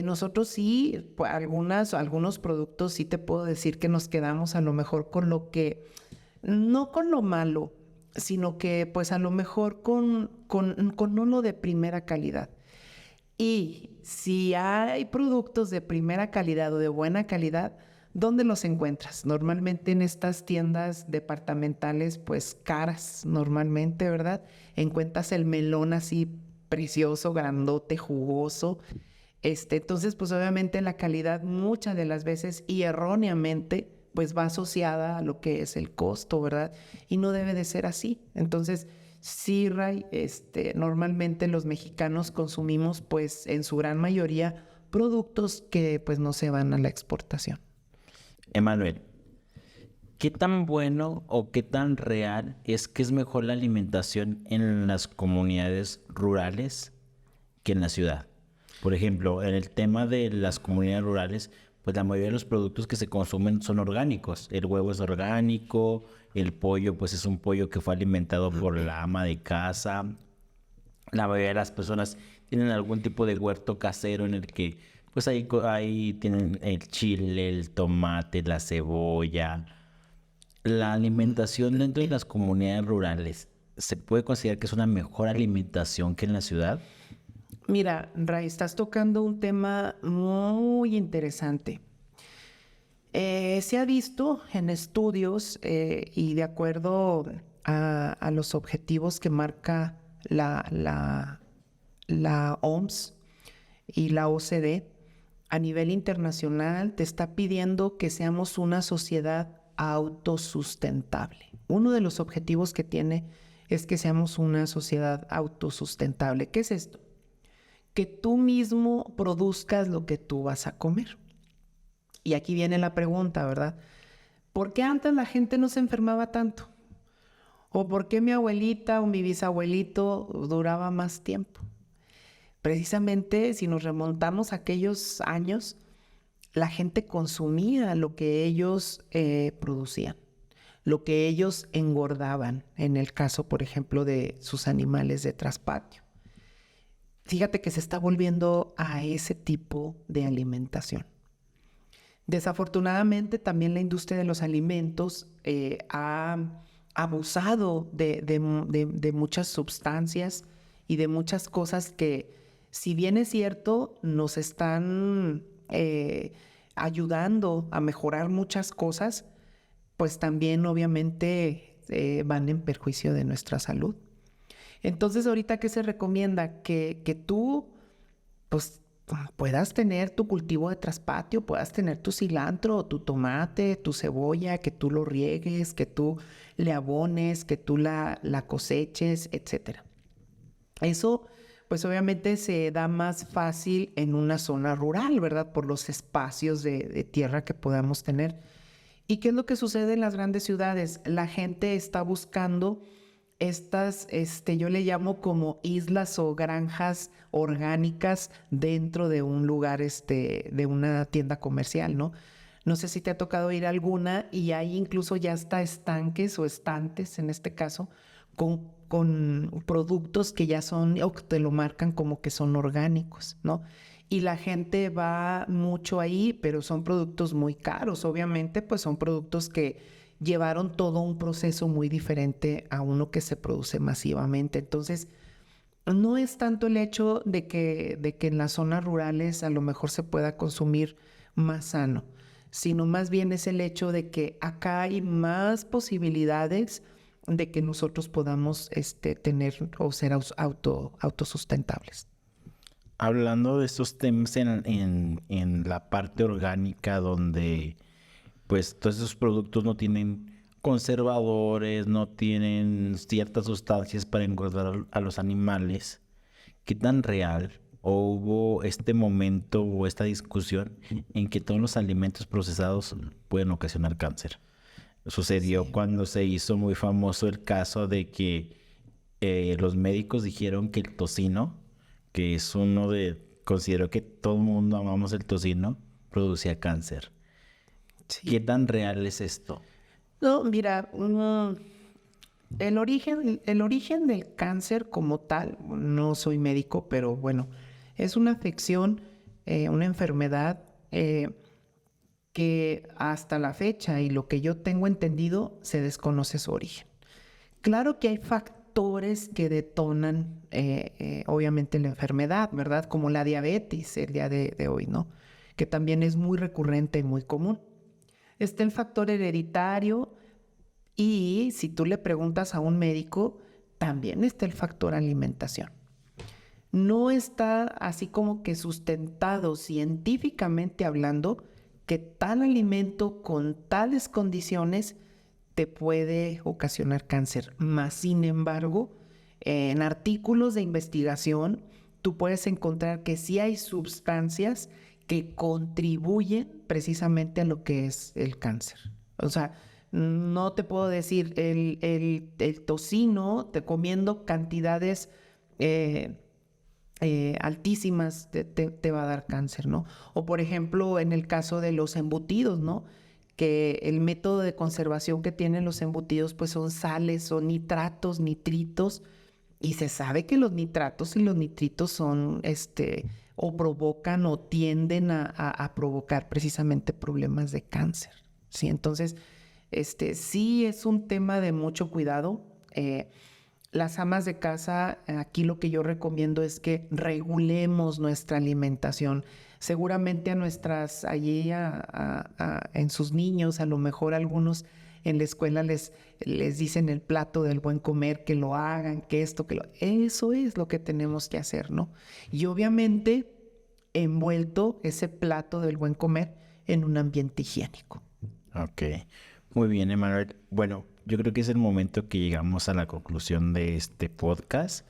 Nosotros sí, pues, algunos productos sí te puedo decir que nos quedamos a lo mejor con lo que, no con lo malo, sino que pues a lo mejor con uno de primera calidad. Y si hay productos de primera calidad o de buena calidad, ¿dónde los encuentras? Normalmente en estas tiendas departamentales, pues caras, normalmente, ¿verdad? Encuentras el melón así precioso, grandote, jugoso. Entonces, pues obviamente la calidad muchas de las veces y erróneamente, pues va asociada a lo que es el costo, ¿verdad? Y no debe de ser así. Entonces, sí, Ray, normalmente los mexicanos consumimos, pues en su gran mayoría, productos que pues no se van a la exportación. Emanuel, ¿qué tan bueno o qué tan real es que es mejor la alimentación en las comunidades rurales que en la ciudad? Por ejemplo, en el tema de las comunidades rurales, pues la mayoría de los productos que se consumen son orgánicos. El huevo es orgánico, el pollo pues es un pollo que fue alimentado por la ama de casa. La mayoría de las personas tienen algún tipo de huerto casero en el que pues ahí tienen el chile, el tomate, la cebolla. La alimentación dentro de las comunidades rurales, ¿se puede considerar que es una mejor alimentación que en la ciudad? Mira, Ray, estás tocando un tema muy interesante. Se ha visto en estudios y de acuerdo a los objetivos que marca la OMS y la OCDE, a nivel internacional te está pidiendo que seamos una sociedad autosustentable. Uno de los objetivos que tiene es que seamos una sociedad autosustentable. ¿Qué es esto? Que tú mismo produzcas lo que tú vas a comer. Y aquí viene la pregunta, ¿verdad? ¿Por qué antes la gente no se enfermaba tanto? ¿O por qué mi abuelita o mi bisabuelito duraba más tiempo? Precisamente si nos remontamos a aquellos años, la gente consumía lo que ellos producían, lo que ellos engordaban, en el caso, por ejemplo, de sus animales de traspatio. Fíjate que se está volviendo a ese tipo de alimentación. Desafortunadamente, también la industria de los alimentos ha abusado de muchas sustancias y de muchas cosas que, si bien es cierto, nos están ayudando a mejorar muchas cosas, pues también obviamente van en perjuicio de nuestra salud. Entonces, ahorita, ¿qué se recomienda? Que tú, pues, puedas tener tu cultivo de traspatio, puedas tener tu cilantro, tu tomate, tu cebolla, que tú lo riegues, que tú le abones, que tú la coseches, etcétera. Eso, pues obviamente se da más fácil en una zona rural, ¿verdad? Por los espacios de tierra que podamos tener. ¿Y qué es lo que sucede en las grandes ciudades? La gente está buscando estas, yo le llamo como islas o granjas orgánicas dentro de un lugar, de una tienda comercial, ¿no? No sé si te ha tocado ir a alguna y hay incluso ya hasta estanques o estantes, en este caso, con productos que ya son, o que te lo marcan como que son orgánicos, ¿no? Y la gente va mucho ahí, pero son productos muy caros, obviamente, pues son productos que llevaron todo un proceso muy diferente a uno que se produce masivamente. Entonces, no es tanto el hecho de que en las zonas rurales a lo mejor se pueda consumir más sano, sino más bien es el hecho de que acá hay más posibilidades de que nosotros podamos tener o ser autosustentables. Hablando de estos temas en la parte orgánica donde pues todos esos productos no tienen conservadores, no tienen ciertas sustancias para engordar a los animales, ¿qué tan real o hubo este momento o esta discusión en que todos los alimentos procesados pueden ocasionar cáncer? Sucedió cuando se hizo muy famoso el caso de que los médicos dijeron que el tocino, que es considero que todo el mundo amamos el tocino, producía cáncer. Sí. ¿Qué tan real es esto? No, mira, el origen del cáncer como tal, no soy médico, pero bueno, es una afección, una enfermedad que hasta la fecha y lo que yo tengo entendido se desconoce su origen. Claro que hay factores que detonan obviamente la enfermedad, ¿verdad? Como la diabetes el día de hoy, ¿no? Que también es muy recurrente y muy común. Está el factor hereditario y si tú le preguntas a un médico, también está el factor alimentación. No está así como que sustentado científicamente hablando que tal alimento con tales condiciones te puede ocasionar cáncer. Más sin embargo, en artículos de investigación, tú puedes encontrar que sí hay sustancias que contribuyen precisamente a lo que es el cáncer. O sea, no te puedo decir, el tocino, te comiendo cantidades altísimas, te va a dar cáncer, ¿no? O por ejemplo, en el caso de los embutidos, ¿no? Que el método de conservación que tienen los embutidos, pues son sales, son nitratos, nitritos, y se sabe que los nitratos y los nitritos son, o provocan o tienden a provocar precisamente problemas de cáncer, ¿sí? Entonces, sí es un tema de mucho cuidado. Las amas de casa, aquí lo que yo recomiendo es que regulemos nuestra alimentación. Seguramente a nuestras, allí en sus niños, a lo mejor algunos en la escuela les dicen el plato del buen comer, que lo hagan, que esto, eso es lo que tenemos que hacer, ¿no? Y obviamente envuelto ese plato del buen comer en un ambiente higiénico. Ok, muy bien, Emanuel. Bueno, yo creo que es el momento que llegamos a la conclusión de este podcast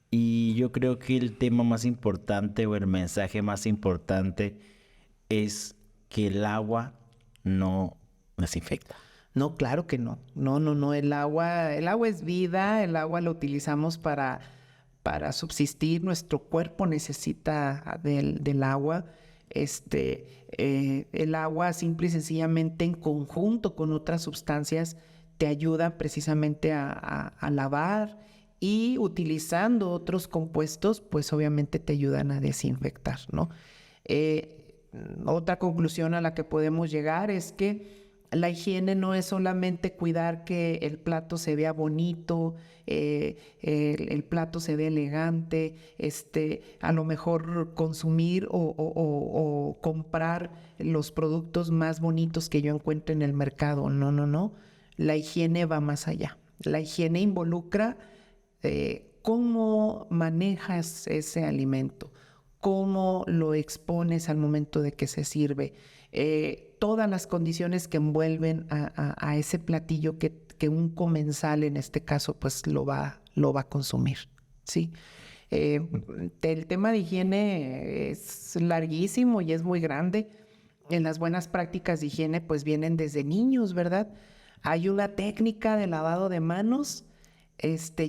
y yo creo que el tema más importante o el mensaje más importante es que el agua no desinfecta. No, claro que no. No. El agua es vida, el agua lo utilizamos para subsistir. Nuestro cuerpo necesita del agua. El agua simple y sencillamente en conjunto con otras sustancias te ayuda precisamente a lavar y utilizando otros compuestos, pues obviamente te ayudan a desinfectar, ¿no? Otra conclusión a la que podemos llegar es que La higiene no es solamente cuidar que el plato se vea bonito, el plato se vea elegante, a lo mejor consumir o comprar los productos más bonitos que yo encuentre en el mercado. No, no, no. La higiene va más allá. La higiene involucra cómo manejas ese alimento, cómo lo expones al momento de que se sirve, todas las condiciones que envuelven a ese platillo que un comensal, en este caso, pues lo va a consumir, ¿sí? El tema de higiene es larguísimo y es muy grande. En las buenas prácticas de higiene, pues vienen desde niños, ¿verdad? Hay una técnica de lavado de manos.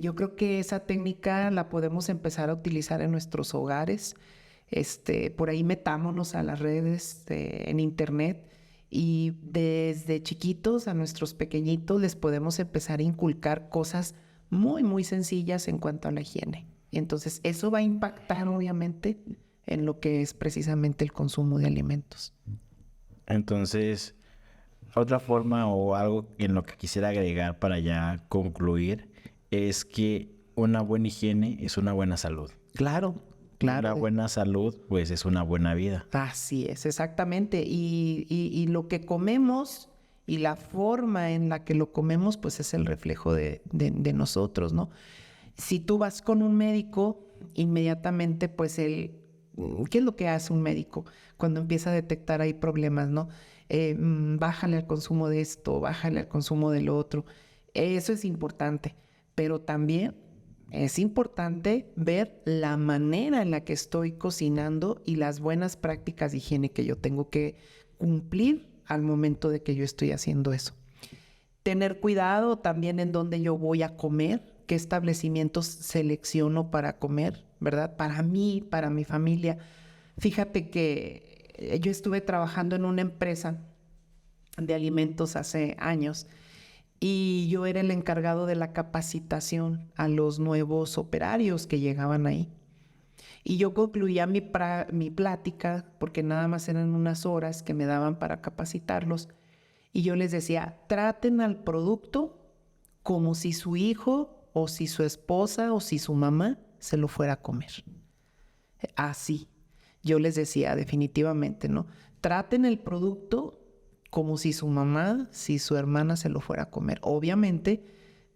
Yo creo que esa técnica la podemos empezar a utilizar en nuestros hogares. Por ahí metámonos a las redes en internet y desde chiquitos a nuestros pequeñitos les podemos empezar a inculcar cosas muy, muy sencillas en cuanto a la higiene. Y entonces eso va a impactar obviamente en lo que es precisamente el consumo de alimentos. Entonces, otra forma o algo en lo que quisiera agregar para ya concluir es que una buena higiene es una buena salud. Claro, claro. Una buena salud, pues, es una buena vida. Así es, exactamente. Y lo que comemos y la forma en la que lo comemos, pues es el reflejo de nosotros, ¿no? Si tú vas con un médico, inmediatamente, pues ¿qué es lo que hace un médico cuando empieza a detectar ahí problemas, ¿no? Bájale al consumo de esto, bájale al consumo del otro. Eso es importante, pero también es importante ver la manera en la que estoy cocinando y las buenas prácticas de higiene que yo tengo que cumplir al momento de que yo estoy haciendo eso. Tener cuidado también en dónde yo voy a comer, qué establecimientos selecciono para comer, ¿verdad? Para mí, para mi familia. Fíjate que yo estuve trabajando en una empresa de alimentos hace años y yo era el encargado de la capacitación a los nuevos operarios que llegaban ahí. Y yo concluía mi plática, porque nada más eran unas horas que me daban para capacitarlos, y yo les decía, traten al producto como si su hijo o si su esposa o si su mamá se lo fuera a comer. Así, yo les decía definitivamente, ¿no? Traten el producto como si su mamá, si su hermana se lo fuera a comer. Obviamente,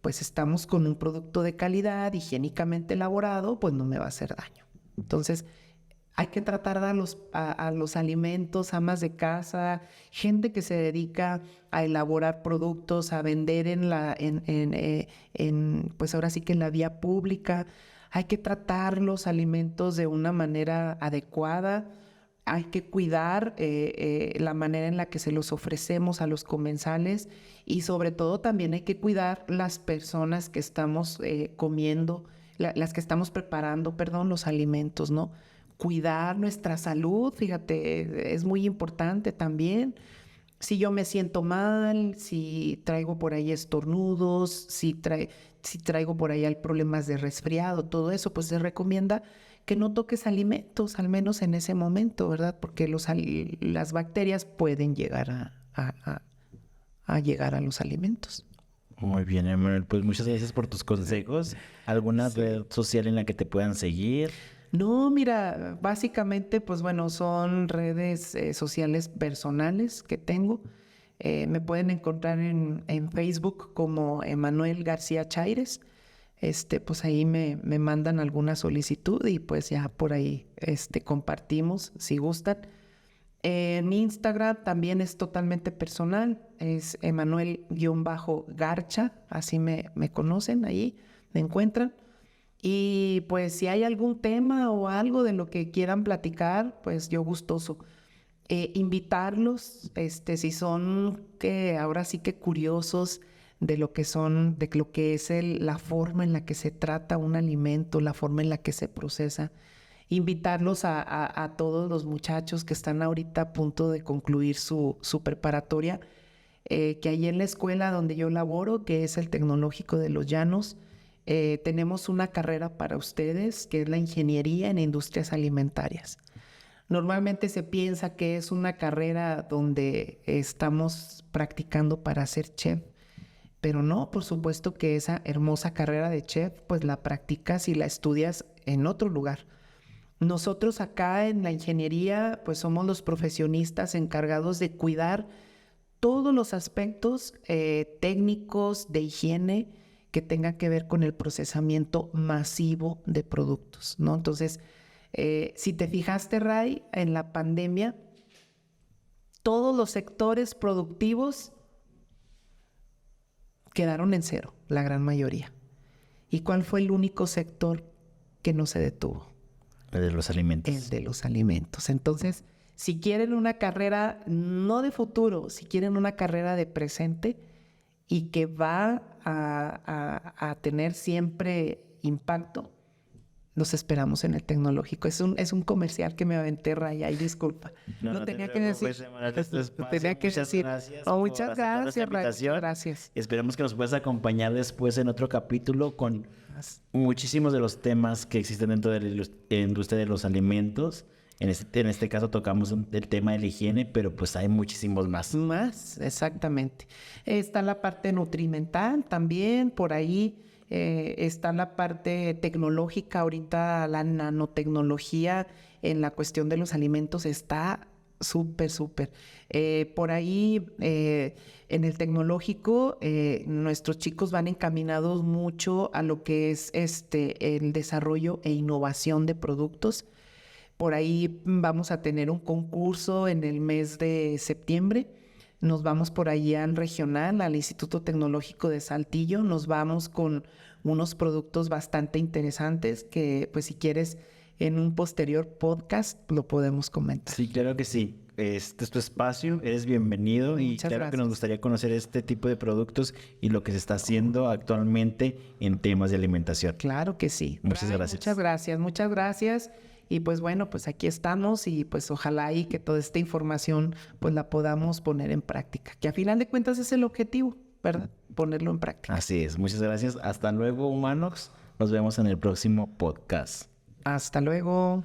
pues estamos con un producto de calidad, higiénicamente elaborado, pues no me va a hacer daño. Entonces, hay que tratar a los alimentos, amas de casa, gente que se dedica a elaborar productos, a vender pues ahora sí que en la vía pública. Hay que tratar los alimentos de una manera adecuada. Hay que cuidar la manera en la que se los ofrecemos a los comensales y sobre todo también hay que cuidar las personas que estamos comiendo, las que estamos preparando, perdón, los alimentos, ¿no? Cuidar nuestra salud, fíjate, es muy importante también. Si yo me siento mal, si traigo por ahí estornudos, si traigo por ahí problemas de resfriado, todo eso, pues se recomienda que no toques alimentos, al menos en ese momento, ¿verdad? Porque las bacterias pueden llegar a llegar a los alimentos. Muy bien, Emanuel. Pues muchas gracias por tus consejos. ¿Alguna red social en la que te puedan seguir? No, mira, básicamente, pues bueno, son redes sociales personales que tengo. Me pueden encontrar en Facebook como Emanuel García Chaires. Pues ahí me mandan alguna solicitud y pues ya por ahí compartimos si gustan. En Instagram también es totalmente personal, es Emanuel-Garcha, así me conocen ahí, me encuentran. Y pues si hay algún tema o algo de lo que quieran platicar, pues yo gustoso. Invitarlos, si son ahora sí que curiosos de lo que es la forma en la que se trata un alimento, la forma en la que se procesa. Invitarlos a todos los muchachos que están ahorita a punto de concluir su preparatoria, que ahí en la escuela donde yo laboro, que es el Tecnológico de Los Llanos, tenemos una carrera para ustedes, que es la Ingeniería en Industrias Alimentarias. Normalmente se piensa que es una carrera donde estamos practicando para ser chef, pero no, por supuesto que esa hermosa carrera de chef, pues la practicas y la estudias en otro lugar. Nosotros acá en la ingeniería, pues somos los profesionistas encargados de cuidar todos los aspectos técnicos de higiene que tengan que ver con el procesamiento masivo de productos, ¿no? Entonces, si te fijaste, Ray, en la pandemia, todos los sectores productivos quedaron en cero, la gran mayoría. ¿Y cuál fue el único sector que no se detuvo? El de los alimentos. El de los alimentos. Entonces, si quieren una carrera no de futuro, si quieren una carrera de presente y que va a tener siempre impacto, los esperamos en el tecnológico. Es un comercial que me aventé, Raya, y disculpa. No tenía que decir. Tenía que decir. Muchas gracias, Raya. Gracias. Esperemos que nos puedas acompañar después en otro capítulo con muchísimos de los temas que existen dentro de la industria de los alimentos. En este caso tocamos el tema de la higiene, pero pues hay muchísimos más. Más, exactamente. Está la parte nutrimental también, por ahí. Está la parte tecnológica, ahorita la nanotecnología en la cuestión de los alimentos está súper. Por ahí en el tecnológico nuestros chicos van encaminados mucho a lo que es el desarrollo e innovación de productos. Por ahí vamos a tener un concurso en el mes de septiembre. Nos vamos por allá al regional, al Instituto Tecnológico de Saltillo. Nos vamos con unos productos bastante interesantes que, pues, si quieres, en un posterior podcast lo podemos comentar. Sí, claro que sí. Este es tu espacio, eres bienvenido y Muchas claro gracias. que nos gustaría conocer este tipo de productos y lo que se está haciendo actualmente en temas de alimentación. Claro que sí. Muchas gracias. Muchas gracias. Y pues bueno, pues aquí estamos y pues ojalá y que toda esta información pues la podamos poner en práctica, que a final de cuentas es el objetivo, ¿verdad? Ponerlo en práctica. Así es, muchas gracias. Hasta luego, humanos. Nos vemos en el próximo podcast. Hasta luego.